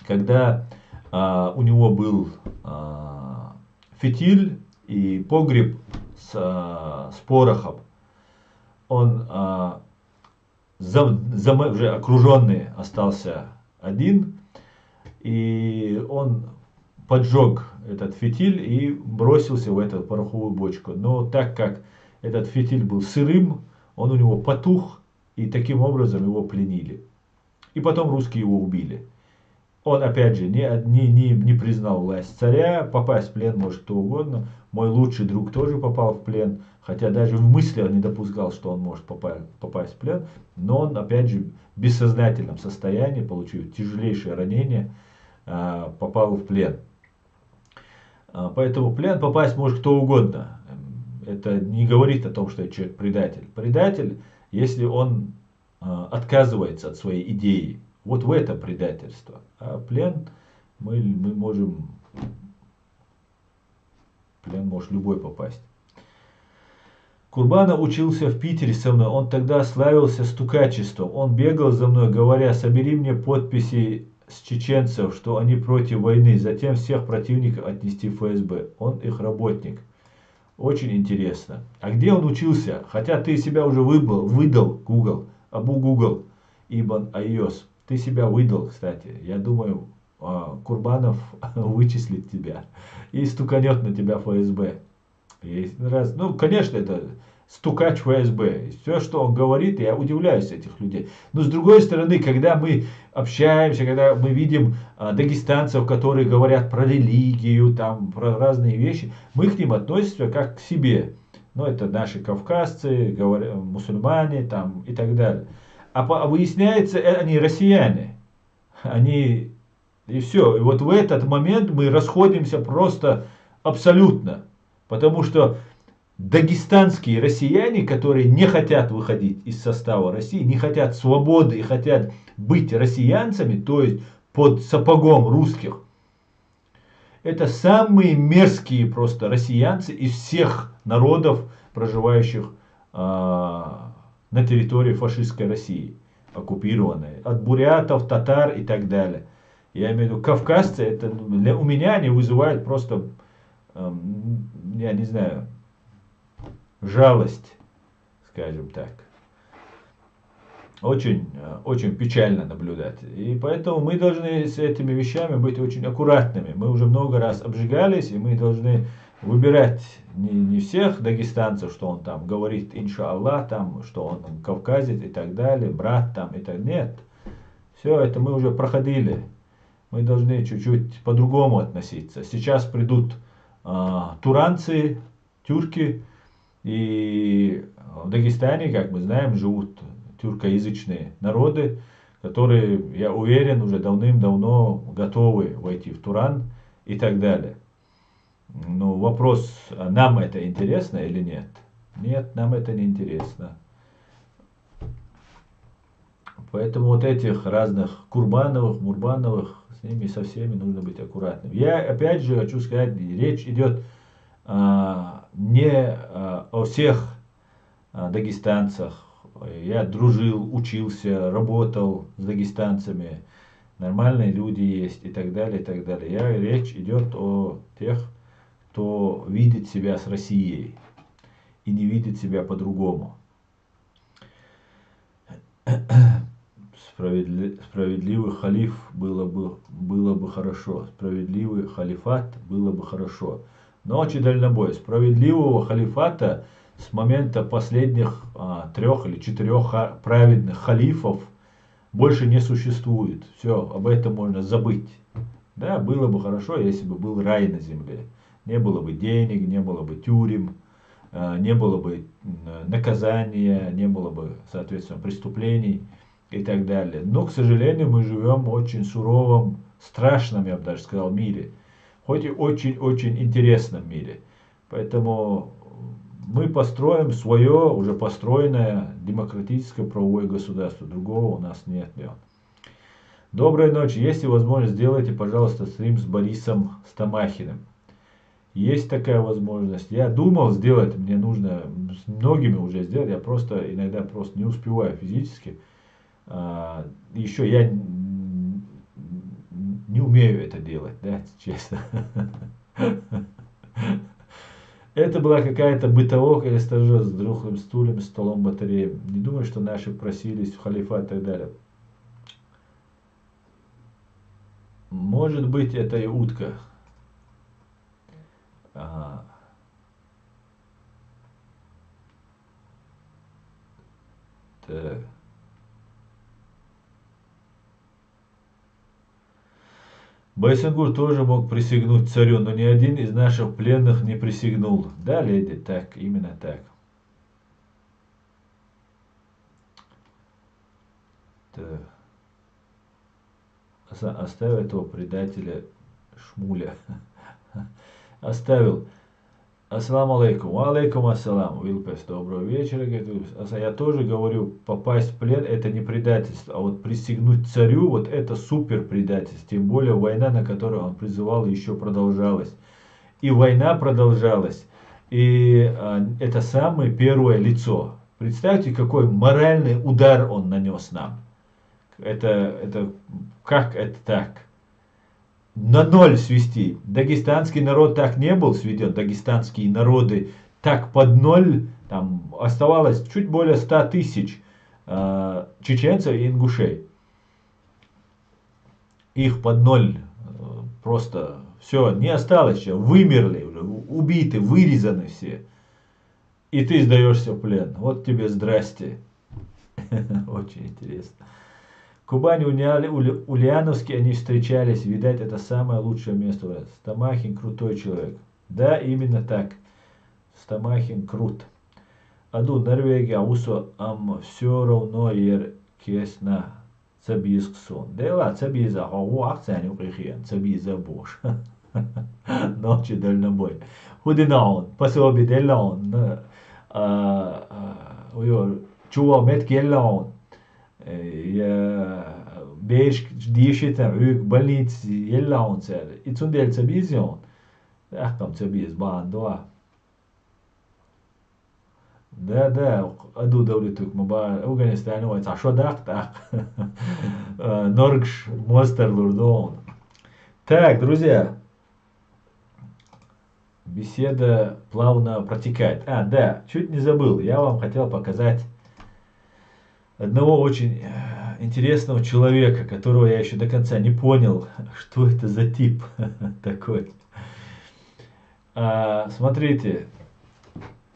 когда у него был фитиль и погреб с порохом. Он уже окруженный остался один, и он поджег этот фитиль и бросился в эту пороховую бочку. Но так как этот фитиль был сырым, он у него потух, и таким образом его пленили. И потом русские его убили. Он опять же не признал власть царя, попасть в плен может кто угодно. Мой лучший друг тоже попал в плен, хотя даже в мыслях не допускал, что он может попасть в плен. Но он опять же в бессознательном состоянии, получив тяжелейшее ранение, попал в плен. Поэтому в плен попасть может кто угодно. Это не говорит о том, что человек предатель. Предатель, если он отказывается от своей идеи. Вот в это предательство. А плен мы можем... Плен может любой попасть. Курбанов учился в Питере со мной. Он тогда славился стукачеством. Он бегал за мной, говоря: собери мне подписи с чеченцев, что они против войны. Затем всех противников отнести в ФСБ. Он их работник. Очень интересно. А где он учился? Хотя ты себя уже выдал, Google, Абу Google, Ибн Айос. Ты себя выдал, кстати. Я думаю, Курбанов вычислит тебя и стуканет на тебя ФСБ. Ну, конечно, это стукач ФСБ. Все, что он говорит, я удивляюсь этих людей. Но с другой стороны, когда мы общаемся, когда мы видим дагестанцев, которые говорят про религию, там, про разные вещи, мы к ним относимся как к себе. Ну, это наши кавказцы, мусульмане там, и так далее. А выясняется, они россияне. Они... И все. И вот в этот момент мы расходимся просто абсолютно. Потому что дагестанские россияне, которые не хотят выходить из состава России, не хотят свободы и хотят быть россиянцами, то есть под сапогом русских, это самые мерзкие просто россиянцы из всех народов, проживающих на территории фашистской России, оккупированной, от бурятов, татар и так далее. Я имею в виду, кавказцы, это у меня они вызывают просто, я не знаю, жалость, скажем так. Очень, очень печально наблюдать. И поэтому мы должны с этими вещами быть очень аккуратными. Мы уже много раз обжигались, и мы должны выбирать не всех дагестанцев, что он там говорит иншаллах, там, что он там кавказец и так далее, брат там и так. Нет. Все это мы уже проходили. Мы должны чуть-чуть по-другому относиться. Сейчас придут туранцы, тюрки, и в Дагестане, как мы знаем, живут тюркоязычные народы, которые, я уверен, уже давным-давно готовы войти в Туран и так далее. Но вопрос, нам это интересно или нет? Нет, нам это не интересно. Поэтому вот этих разных Курбановых, Мурбановых, с ними со всеми нужно быть аккуратным. Я опять же хочу сказать, речь идет не о всех дагестанцах. Я дружил, учился, работал с дагестанцами. Нормальные люди есть и так далее, и так далее. Речь идет о тех, кто видит себя с Россией и не видит себя по-другому. Справедливый халиф было бы хорошо. Справедливый халифат было бы хорошо. Ночи дальнобой. Справедливого халифата с момента последних 3 или 4 праведных халифов больше не существует. Все, об этом можно забыть. Да, было бы хорошо, если бы был рай на земле. Не было бы денег, не было бы тюрем, не было бы наказания, не было бы, соответственно, преступлений и так далее. Но, к сожалению, мы живем в очень суровом, страшном, я бы даже сказал, мире. Хоть и очень-очень интересном мире. Поэтому мы построим свое, уже построенное демократическое правовое государство. Другого у нас нет. Доброй ночи. Если возможность, сделайте, пожалуйста, стрим с Борисом Стамахиным. Есть такая возможность. Я думал сделать, мне нужно с многими уже сделать, я просто иногда просто не успеваю физически. Еще я не умею это делать, да, честно. Это была какая-то бытовуха или стажер с дрохлым стулем, столом, батареей. Не думаю, что наши просились в халифат и так далее. Может быть, это и утка. Так. Байсангур тоже мог присягнуть царю, но ни один из наших пленных не присягнул. Да, леди, так, именно так. Оставил этого предателя Шмуля. Оставил. Ассаламу алейкум. Алейкум ассалам. Вилпес, доброго вечера. Я тоже говорю, попасть в плен это не предательство, а вот присягнуть царю, вот это супер предательство. Тем более война, на которую он призывал, еще продолжалась. И война продолжалась. И это самое первое лицо. Представьте, какой моральный удар он нанес нам. Это как это так? На ноль свести. Дагестанский народ так не был сведен. Дагестанские народы так под ноль. Там оставалось чуть более 100 тысяч чеченцев и ингушей. Их под ноль просто все, не осталось еще. Вымерли уже, убиты, вырезаны все. И ты сдаешься в плен. Вот тебе здрасте. Очень интересно. Кубани, Ульяновске они встречались, видать, это самое лучшее место. Стамахин крутой человек. Да, именно так. Стамахин крут. Аду Норвегия, усо все равно кесна цабизксон. Дела цабиза, хау акцент укрихен, цабиза бош. Ночи дальнобой. Худинаун, пособи делаун. Чува мет келаун. Beige diešita, ők balnic jellauncer. Itt sundel cabizion. Ахкам цабиз бандуа. Да, аду давлетук маба Афганистан, ой, цашо так. Норгш монстр лурдон. Так, друзья, беседа плавно протекает. Да, чуть не забыл. Я вам хотел показать одного очень интересного человека, которого я еще до конца не понял, что это за тип такой. Смотрите,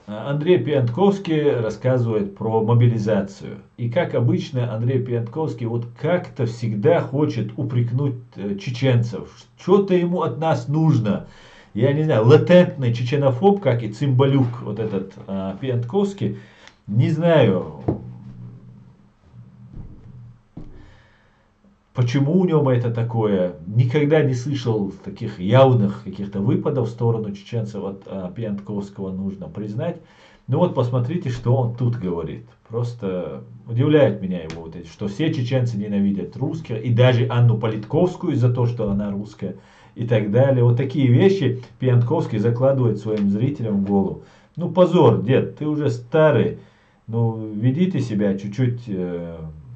Андрей Пьянковский рассказывает про мобилизацию. И как обычно, Андрей Пьянковский вот как-то всегда хочет упрекнуть чеченцев. Что-то ему от нас нужно. Я не знаю, латентный чеченофоб, как и Цымбалюк, вот этот Пьянковский, не знаю, почему у него это такое? Никогда не слышал таких явных каких-то выпадов в сторону чеченцев от Пьянковского, нужно признать. Ну вот посмотрите, что он тут говорит. Просто удивляет меня его вот эти, что все чеченцы ненавидят русских, и даже Анну Политковскую за то, что она русская, и так далее. Вот такие вещи Пьянковский закладывает своим зрителям в голову. Ну позор, дед, ты уже старый, ну ведите себя чуть-чуть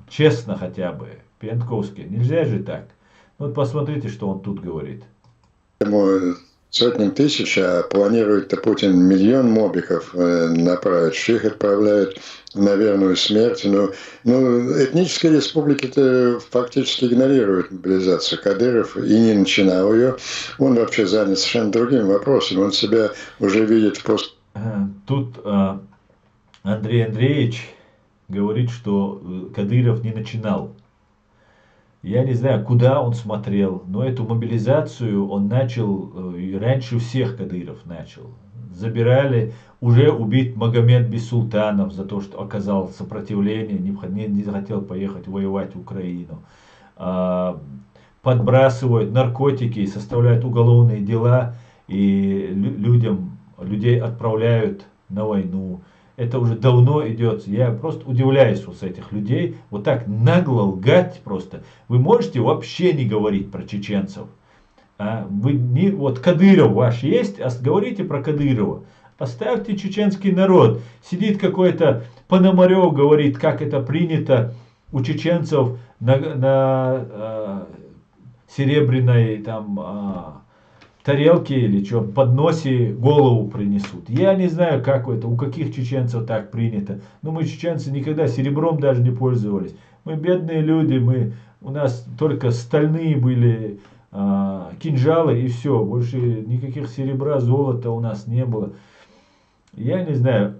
честно хотя бы. Пьянковский, нельзя же так. Вот посмотрите, что он тут говорит. Сотни тысяч, а планирует-то Путин миллион мобиков направить. Их отправляют на верную смерть. Но этнические республики-то фактически игнорируют мобилизацию. Кадыров и не начинал ее. Он вообще занят совершенно другим вопросом. Он себя уже видит просто... Тут Андрей Андреевич говорит, что Кадыров не начинал. Я не знаю, куда он смотрел, но эту мобилизацию он начал, раньше всех Кадыров начал. Забирали, уже убит Магомед Бессултанов за то, что оказал сопротивление, не захотел поехать воевать в Украину. А, Подбрасывают наркотики, составляют уголовные дела и людей отправляют на войну. Это уже давно идет. Я просто удивляюсь вот с этих людей. Вот так нагло лгать просто. Вы можете вообще не говорить про чеченцев. Вы не, вот Кадыров ваш есть, говорите про Кадырова. Оставьте чеченский народ. Сидит какой-то Пономарев, говорит, как это принято у чеченцев на серебряной там тарелке или что, подносе голову принесут. Я не знаю, как это, у каких чеченцев так принято. Но мы, чеченцы, никогда серебром даже не пользовались. Мы бедные люди, у нас только стальные были кинжалы и все. Больше никаких серебра, золота у нас не было. Я не знаю.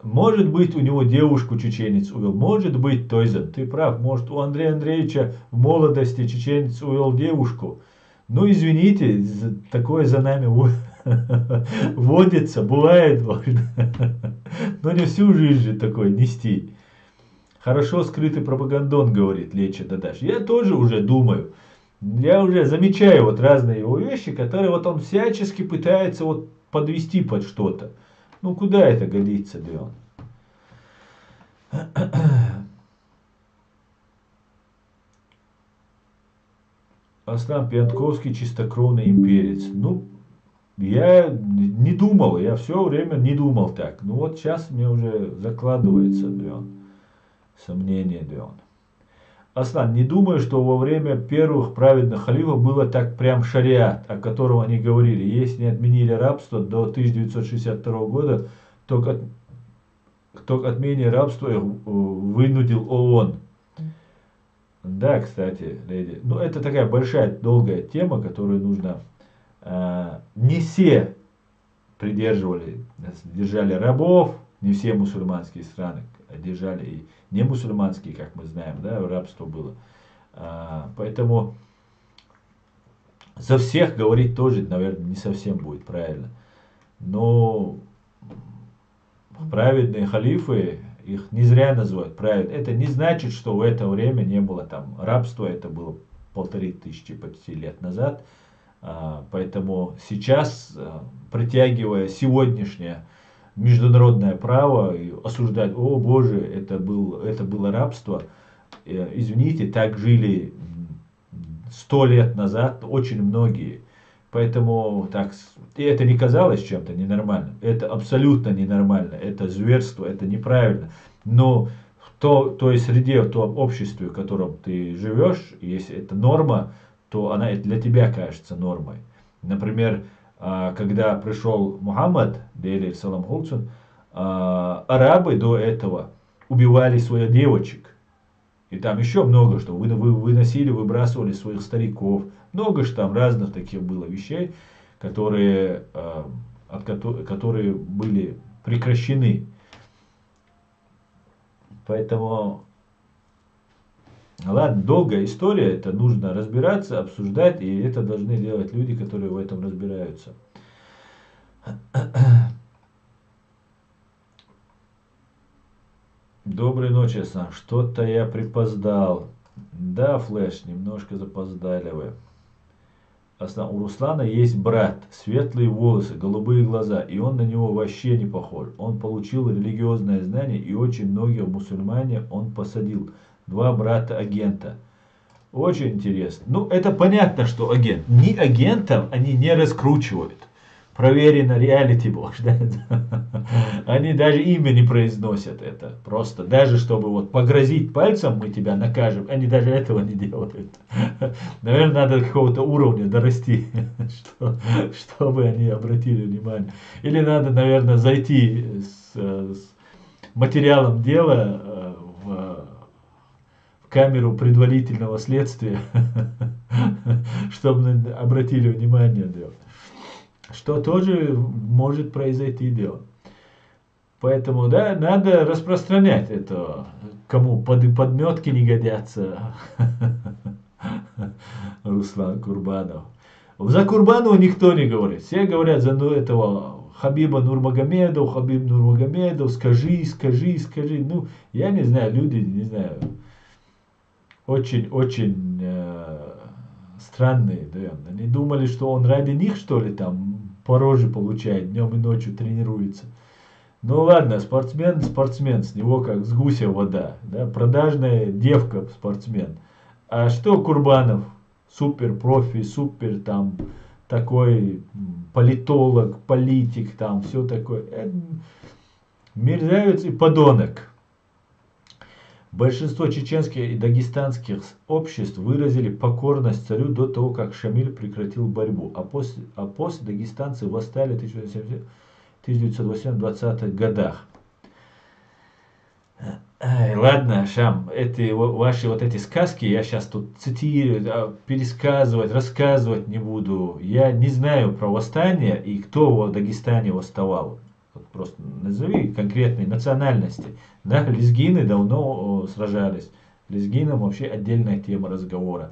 Может быть, у него девушку чеченец увел. Может быть, Тойзен, ты прав. Может, у Андрея Андреевича в молодости чеченец увел девушку. Ну, извините, такое за нами водится, бывает. Но не всю жизнь же такое нести. Хорошо скрытый пропагандон, говорит Леча Дадаш. Я тоже уже думаю. Я уже замечаю вот разные его вещи, которые вот он всячески пытается вот подвести под что-то. Ну, куда это годится, Бион? Аслан Пьянковский чистокровный имперец. Ну, я не думал, я все время не думал так. Ну вот сейчас мне уже закладывается, Бион, сомнение, Бион. Аслан, не думаю, что во время первых праведных халифов было так прям шариат, о котором они говорили. Если не отменили рабство до 1962 года, то к отмене рабства вынудил ООН. Да, кстати, леди. Ну, это такая большая, долгая тема, которую нужно... не все держали рабов, не все мусульманские страны держали и не мусульманские, как мы знаем, да, рабство было. Поэтому за всех говорить тоже, наверное, не совсем будет правильно. Но праведные халифы, их не зря называют праведными. Это не значит, что в это время не было там рабства, это было 1500 почти лет назад. Поэтому сейчас, притягивая сегодняшнее международное право и осуждать, о боже, это было рабство, извините, так жили 100 лет назад очень многие. Поэтому так, и это не казалось чем-то ненормальным. Это абсолютно ненормально. Это зверство, это неправильно. Но в той среде, в том обществе, в котором ты живешь, если это норма, то она для тебя кажется нормой. Например, когда пришел Мухаммад, салам хулцун, арабы до этого убивали своих девочек. И там еще много что. Выносили, выбрасывали своих стариков. Много что там разных таких было вещей, которые были прекращены. Поэтому, ладно, долгая история, это нужно разбираться, обсуждать, и это должны делать люди, которые в этом разбираются. Доброй ночи, Асан. Что-то я припоздал. Да, Флэш, немножко запоздали вы. У Руслана есть брат, светлые волосы, голубые глаза, и он на него вообще не похож. Он получил религиозное знание, и очень многих мусульмане он посадил. 2 брата агента. Очень интересно. Ну, это понятно, что агент. Ни агентов они не раскручивают. Проверено реалити боже. Они даже имя не произносят это. Просто даже чтобы вот погрозить пальцем, мы тебя накажем, они даже этого не делают. Наверное, надо до какого-то уровня дорасти, чтобы они обратили внимание. Или надо, наверное, зайти с материалом дела в камеру предварительного следствия, чтобы обратили внимание. Что тоже может произойти дело. Поэтому, да, надо распространять это, кому подметки не годятся. Руслан Курбанов. За Курбанова никто не говорит. Все говорят за этого Хабиба Нурмагомедов, Хабиб Нурмагомедов, скажи. Ну, я не знаю, люди, не знаю, очень странные. Да. Они думали, что он ради них, что ли, там, по роже получает, днем и ночью тренируется. Ну ладно, спортсмен, с него как с гуся вода. Да, продажная девка спортсмен. А что Курбанов? Супер профи, супер там такой политолог, политик, там все такое. Мерзавец и подонок. Большинство чеченских и дагестанских обществ выразили покорность царю до того, как Шамиль прекратил борьбу. А после дагестанцы восстали в 1920-х годах. Ладно, Шам, ваши вот эти сказки я сейчас тут цитирую, пересказывать, рассказывать не буду. Я не знаю про восстание и кто в Дагестане восставал. Вот просто назови конкретные национальности. Да, лезгины давно сражались. Лезгинам вообще отдельная тема разговора.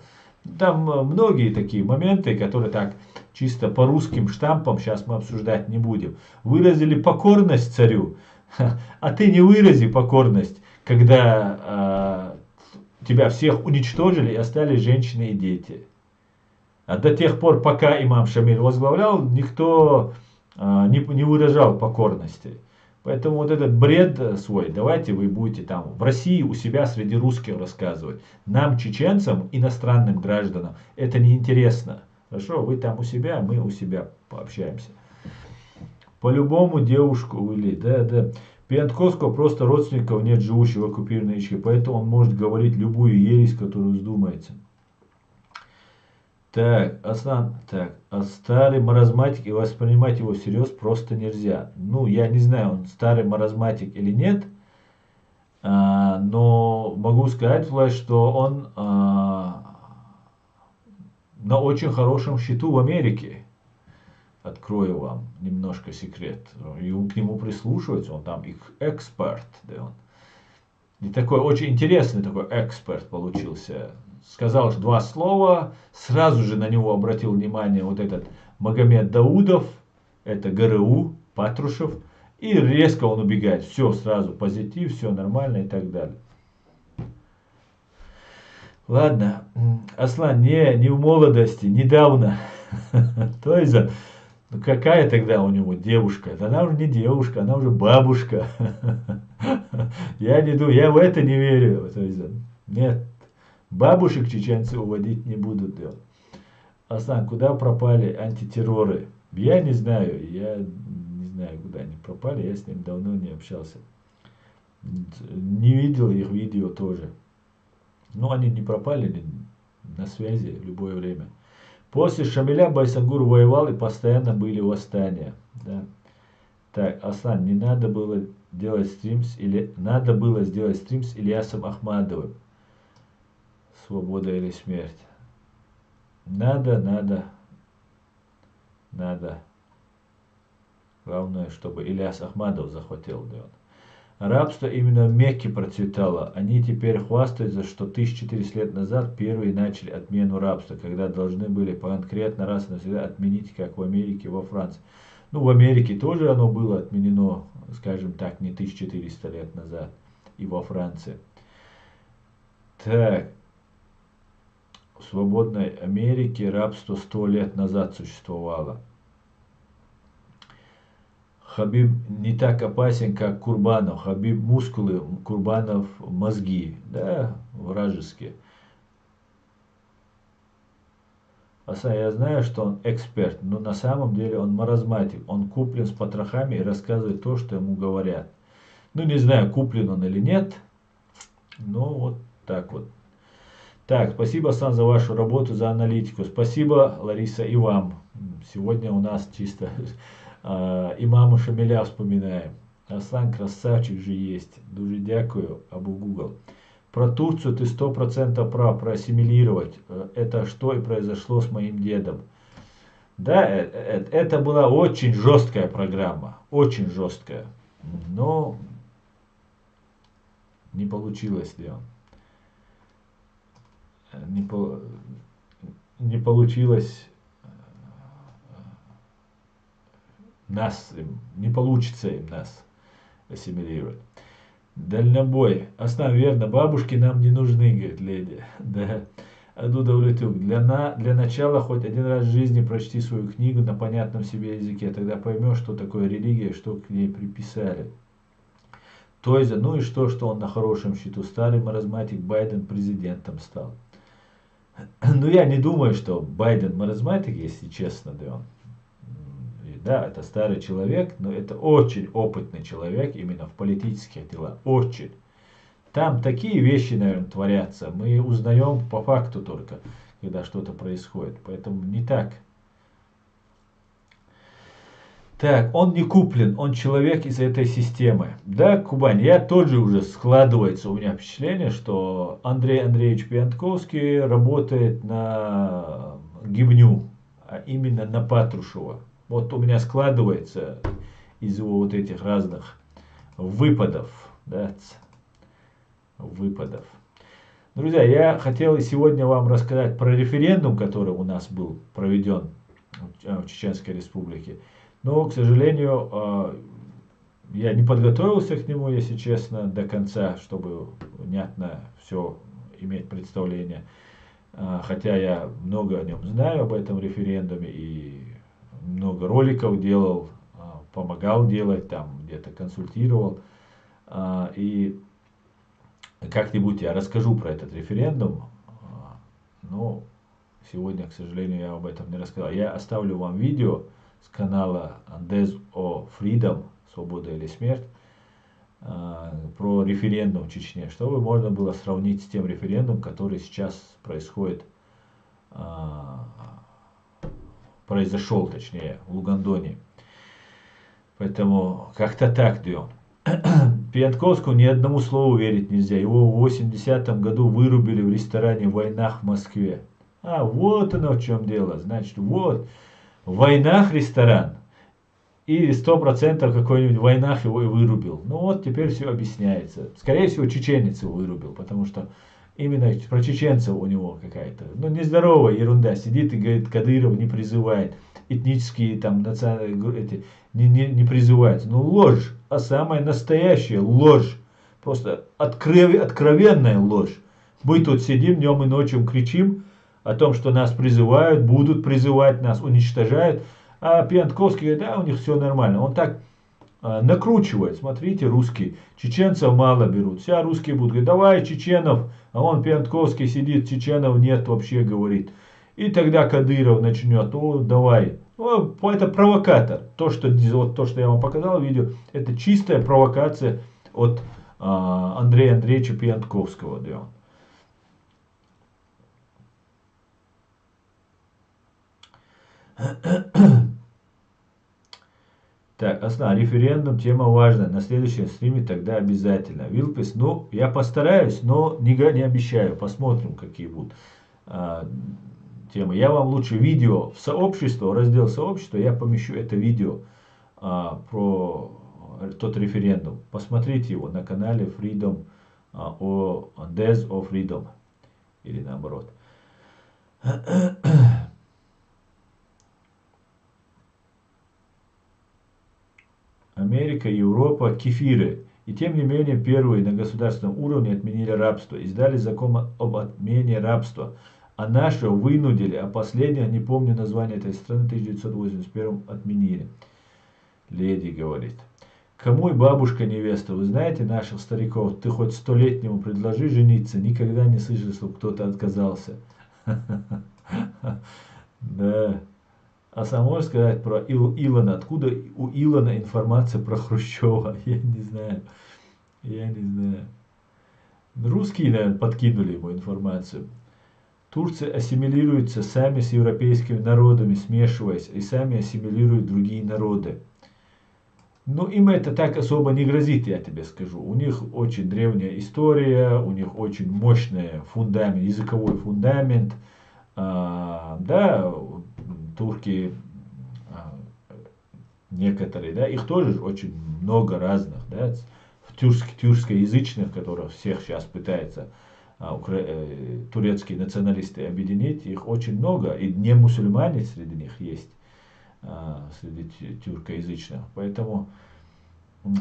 Там многие такие моменты, которые так чисто по русским штампам сейчас мы обсуждать не будем. Выразили покорность царю. А ты не вырази покорность, когда тебя всех уничтожили и остались женщины и дети. А до тех пор, пока имам Шамиль возглавлял, никто не выражал покорности. Поэтому вот этот бред свой, давайте вы будете там в России у себя среди русских рассказывать. Нам, чеченцам, иностранным гражданам, это неинтересно. Хорошо, вы там у себя, мы у себя пообщаемся. По-любому девушку или, да. Пиантковского просто родственников нет живущих в оккупированной Ичке, поэтому он может говорить любую ересь, которую вздумается. Так, Аслан, а старый маразматик и воспринимать его всерьез просто нельзя. Ну, я не знаю, он старый маразматик или нет, но могу сказать, Влад, что он на очень хорошем счету в Америке. Открою вам немножко секрет. И к нему прислушиваются, он там их эксперт. Да, он. И такой очень интересный такой эксперт получился. Сказал 2 слова, сразу же на него обратил внимание вот этот Магомед Даудов, это ГРУ, Патрушев, и резко он убегает. Все сразу позитив, все нормально и так далее. Ладно, Аслан, не в молодости, недавно. То есть, ну какая тогда у него девушка? Она уже не девушка, она уже бабушка. Я в это не верю. То есть, нет. Бабушек чеченцы уводить не будут. Аслан, куда пропали антитерроры? Я не знаю, куда они пропали, я с ним давно не общался. Не видел их видео тоже. Но они не пропали, на связи в любое время. После Шамиля Байсангур воевал и постоянно были восстания. Да. Так, Аслан, надо было сделать стрим с Ильясом Ахмадовым. Свобода или смерть. Надо. Главное, чтобы Ильяс Ахмадов захватил. Да. Рабство именно в Мекке процветало. Они теперь хвастаются, что 1400 лет назад первые начали отмену рабства, когда должны были конкретно раз и навсегда отменить, как в Америке, во Франции. Ну, в Америке тоже оно было отменено, скажем так, не 1400 лет назад, и во Франции. Так. В свободной Америке рабство 100 лет назад существовало. Хабиб не так опасен, как Курбанов. Хабиб мускулы, Курбанов мозги. Да, вражеские. Я знаю, что он эксперт, но на самом деле он маразматик. Он куплен с потрохами и рассказывает то, что ему говорят. Ну, не знаю, куплен он или нет. Но вот так вот. Так, спасибо, Сан, за вашу работу, за аналитику. Спасибо, Лариса, и вам. Сегодня у нас чисто имама Шамиля вспоминаем. Аслан красавчик же есть. Дуже дякую, Абу Гугл. Про Турцию ты 100% прав, про ассимилировать. Это что и произошло с моим дедом. Да, это была очень жесткая программа. Очень жесткая. Но не получилось, Леон. Не, по, не получилось не получится им нас ассимилировать. Дальнобой. Основа верно, бабушки нам не нужны, говорит леди. Да. Адудавлетюк. Для начала хоть один раз в жизни прочти свою книгу на понятном себе языке, тогда поймешь, что такое религия, что к ней приписали. То есть, ну и что он на хорошем счету. Старый маразматик Байден президентом стал. Ну я не думаю, что Байден маразматик, если честно, да он. Да, это старый человек, но это очень опытный человек именно в политических делах. Очень. Там такие вещи, наверное, творятся. Мы узнаем по факту только, когда что-то происходит. Поэтому не так. Так, он не куплен, он человек из этой системы. Да, Кубань, я тоже уже складывается у меня впечатление, что Андрей Андреевич Пьянковский работает на гибню, а именно на Патрушева. Вот у меня складывается из его вот этих разных выпадов. Да, выпадов. Друзья, я хотел сегодня вам рассказать про референдум, который у нас был проведен в Чеченской Республике. Но, к сожалению, я не подготовился к нему, если честно, до конца, чтобы внятно все иметь представление. Хотя я много о нем знаю, об этом референдуме, и много роликов делал, помогал делать, там где-то консультировал. И как-нибудь я расскажу про этот референдум, но сегодня, к сожалению, я об этом не рассказал. Я оставлю вам видео с канала Death or Freedom, свобода или смерть, про референдум в Чечне, чтобы можно было сравнить с тем референдумом, который сейчас произошел, точнее, в Лугандоне. Поэтому как-то так, Дион. Пьянковскому ни одному слову верить нельзя. Его в 80-м году вырубили в ресторане в Войнах в Москве. Вот оно в чем дело. Значит, вот в Войнах ресторан. И 100% какой-нибудь в Войнах его и вырубил. Ну вот теперь все объясняется. Скорее всего, чеченец его вырубил, потому что именно про чеченцев у него какая-то, нездоровая ерунда. Сидит и говорит, Кадыров не призывает. Этнические там национальные не призываются. Ложь. А самая настоящая ложь. Просто откровенная ложь. Мы тут сидим днем и ночью кричим о том, что нас призывают, будут призывать, нас уничтожают. А Пьянковский говорит, у них все нормально. Он так накручивает. Смотрите, русские. Чеченцев мало берут. Вся русские будут говорить, давай чеченов. А он Пьянковский сидит, чеченов нет вообще, говорит. И тогда Кадыров начнет, давай. Это провокатор. То, что я вам показал в видео, это чистая провокация от Андрея Андреевича Пьянковского. Да. Так, референдум, тема важная. На следующем стриме тогда обязательно. Вилпис, я постараюсь, но не обещаю. Посмотрим, какие будут темы. Я вам лучше видео в сообщество, раздел сообщества, я помещу это видео про тот референдум. Посмотрите его на канале Freedom о Death of Freedom. Или наоборот. Америка, Европа, кефиры. И тем не менее, первые на государственном уровне отменили рабство. Издали закон об отмене рабства. А нашего вынудили, а последних, не помню название этой страны, в 1981 отменили. Леди говорит. Кому и бабушка невеста? Вы знаете наших стариков? Ты хоть 100-летнему предложи жениться, никогда не слышал, чтобы кто-то отказался. Да. А сам можешь сказать про Илона? Откуда у Илона информация про Хрущева? Я не знаю. Русские, наверное, подкинули ему информацию. Турцы ассимилируются сами с европейскими народами, смешиваясь, и сами ассимилируют другие народы. Им это так особо не грозит, я тебе скажу. У них очень древняя история, у них очень мощный фундамент, языковой фундамент. Да, турки некоторые, да, их тоже очень много разных, да, тюркскоязычных, которых всех сейчас пытаются турецкие националисты объединить, их очень много, и не мусульмане среди них есть, среди тюркоязычных, поэтому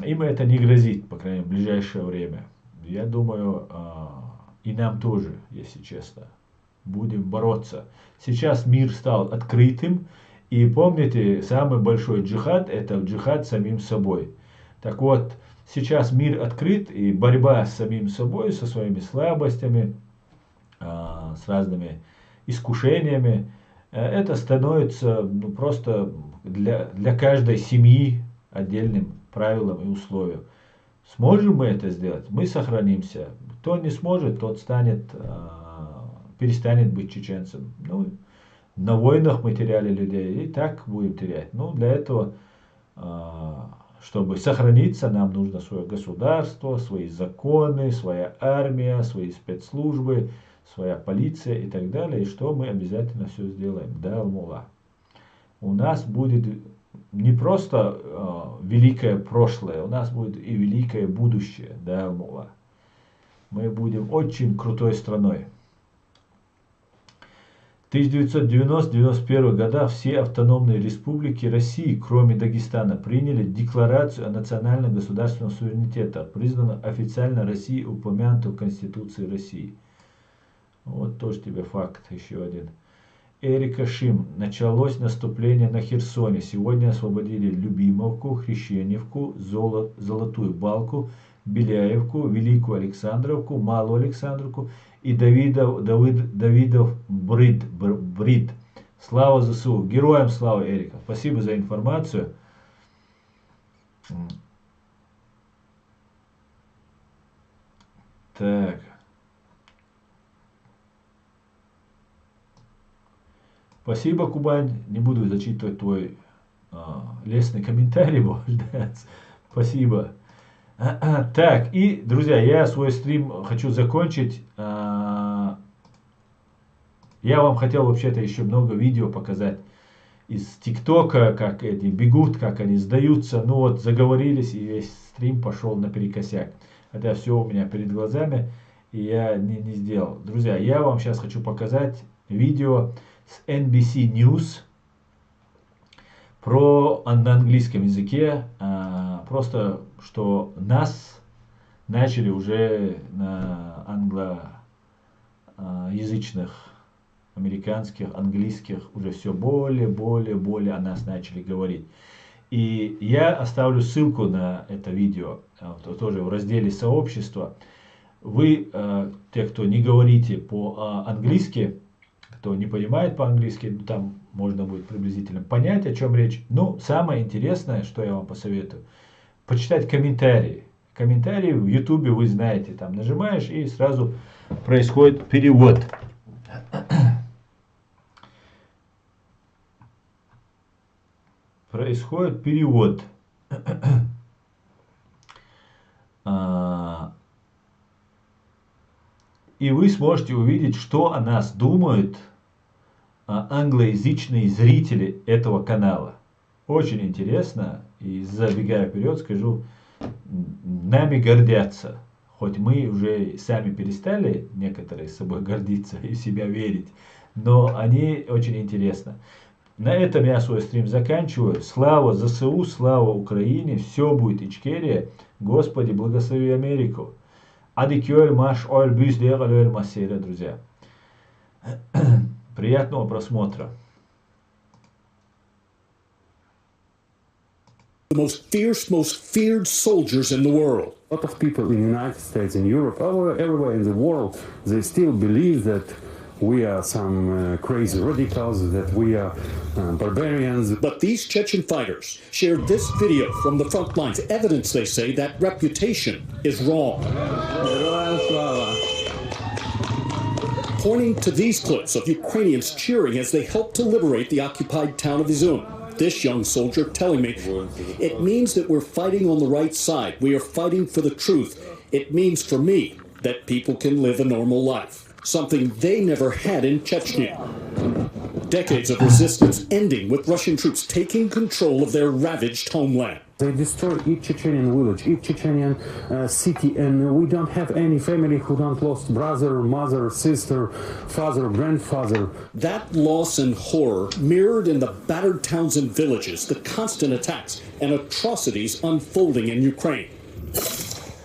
им это не грозит, по крайней мере, в ближайшее время. Я думаю, и нам тоже, если честно, будем бороться. Сейчас мир стал открытым, и помните, самый большой джихад – это джихад с самим собой. Так вот, сейчас мир открыт, и борьба с самим собой, со своими слабостями, с разными искушениями, это становится просто для каждой семьи отдельным правилом и условием. Сможем мы это сделать, мы сохранимся. Кто не сможет, тот перестанет быть чеченцем. Ну, на войнах мы теряли людей, и так будем терять. Ну, для этого, чтобы сохраниться, нам нужно свое государство, свои законы, своя армия, свои спецслужбы, своя полиция и так далее. И что мы обязательно все сделаем. Да, Алмула. У нас будет не просто великое прошлое, у нас будет и великое будущее. Да, Алмула. Мы будем очень крутой страной. В 1990-91 года все автономные республики России, кроме Дагестана, приняли Декларацию о национальном государственном суверенитете, признанную официально Россией, упомянутой в Конституции России. Вот тоже тебе факт, еще один. Эрика Шим. Началось наступление на Херсоне. Сегодня освободили Любимовку, Хрещеневку, Золотую Балку, Беляевку, Великую Александровку, Малую Александровку и Давидов Брид. Слава ЗСУ. Героям слава, Эрика. Спасибо за информацию. Так. Спасибо, Кубань. Не буду зачитывать твой лестный комментарий. Спасибо. Так, и, друзья, я свой стрим хочу закончить. Я вам хотел вообще-то еще много видео показать из ТикТока, как эти бегут, как они сдаются. Ну вот, заговорились, и весь стрим пошел наперекосяк. Хотя все у меня перед глазами, и я не сделал. Друзья, я вам сейчас хочу показать видео с NBC News на английском языке. Просто, что нас начали уже на англоязычных, американских, английских, уже все более о нас начали говорить. И я оставлю ссылку на это видео, тоже в разделе сообщества. Вы, те, кто не говорите по-английски, кто не понимает по-английски, там можно будет приблизительно понять, о чем речь. Но самое интересное, что я вам посоветую, почитать комментарии. Комментарии в Ютубе вы знаете, там нажимаешь и сразу происходит перевод. Происходит перевод. И вы сможете увидеть, что о нас думают англоязычные зрители этого канала. Очень интересно. И забегая вперед, скажу, нами гордятся. Хоть мы уже сами перестали некоторые с собой гордиться и в себя верить. Но они очень интересны. На этом я свой стрим заканчиваю. Слава ЗСУ, слава Украине. Все будет Ичкерия. Господи, благослови Америку. Адикёль маш оль бюз легалёль массейра, друзья. Приятного просмотра. The most fierce, most feared soldiers in the world. A lot of people in the United States, in Europe, everywhere in the world, they still believe that we are some crazy radicals, that we are barbarians. But these Chechen fighters shared this video from the front lines. Evidence, they say, that reputation is wrong. Pointing to these clips of Ukrainians cheering as they help to liberate the occupied town of Izum. This young soldier telling me, it means that we're fighting on the right side. We are fighting for the truth. It means for me that people can live a normal life, something they never had in Chechnya. decades of resistance ending with Russian troops taking control of their ravaged homeland. They destroy each Chechenian village, each Chechenian city, and we don't have any family who don't lost brother, mother, sister, father, grandfather. That loss and horror mirrored in the battered towns and villages, the constant attacks and atrocities unfolding in Ukraine.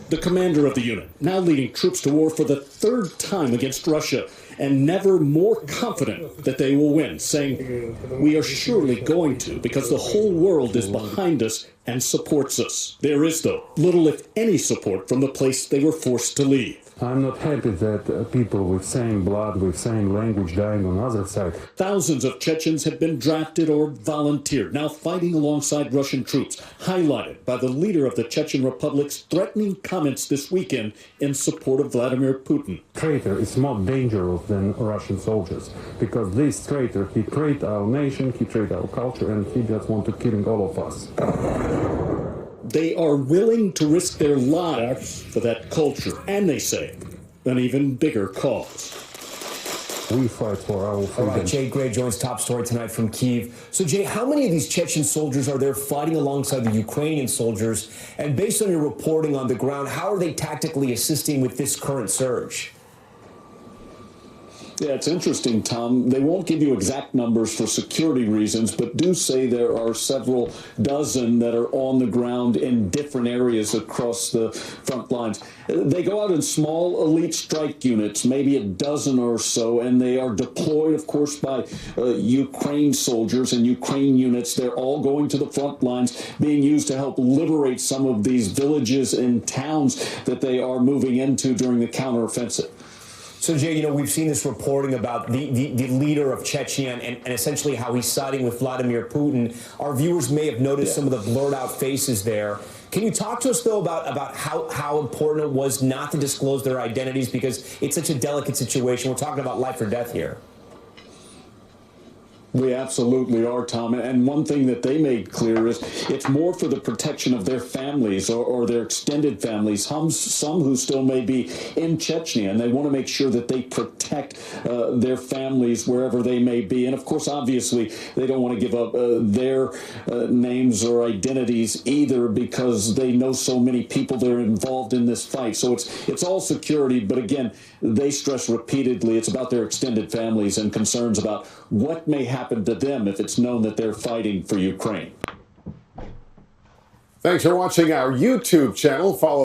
The commander of the unit, now leading troops to war for the third time against Russia, and never more confident that they will win, saying, "We are surely going to, because the whole world is behind us and supports us." There is, though, little if any support from the place they were forced to leave. I'm not happy that people with same blood, with same language dying on the other side. Thousands of Chechens have been drafted or volunteered, now fighting alongside Russian troops, highlighted by the leader of the Chechen Republic's threatening comments this weekend in support of Vladimir Putin. Traitor is more dangerous than Russian soldiers, because this traitor, he trade our nation, he trade our culture, and he just want to kill all of us. They are willing to risk their lives for that culture, and they say, an even bigger cause. We fight for our freedom. All right, Jay Gray joins Top Story tonight from Kyiv. So, Jay, how many of these Chechen soldiers are there fighting alongside the Ukrainian soldiers? And based on your reporting on the ground, how are they tactically assisting with this current surge? Yeah, it's interesting, Tom. They won't give you exact numbers for security reasons, but do say there are several dozen that are on the ground in different areas across the front lines. They go out in small elite strike units, maybe a dozen or so, and they are deployed, of course, by Ukraine soldiers and Ukraine units. They're all going to the front lines, being used to help liberate some of these villages and towns that they are moving into during the counteroffensive. So, Jay, you know, we've seen this reporting about the leader of Chechnya and essentially how he's siding with Vladimir Putin. Our viewers may have noticed some of the blurred out faces there. Can you talk to us, though, about how important it was not to disclose their identities, because it's such a delicate situation? We're talking about life or death here. We absolutely are, Tom. And one thing that they made clear is it's more for the protection of their families or their extended families, some who still may be in Chechnya, and they want to make sure that they protect their families wherever they may be. And, of course, obviously, they don't want to give up their names or identities either, because they know so many people that are involved in this fight. So it's all security. But, again, they stress repeatedly it's about their extended families and concerns about what may happen to them if it's known that they're fighting for Ukraine. Thanks for watching our YouTube channel. Follow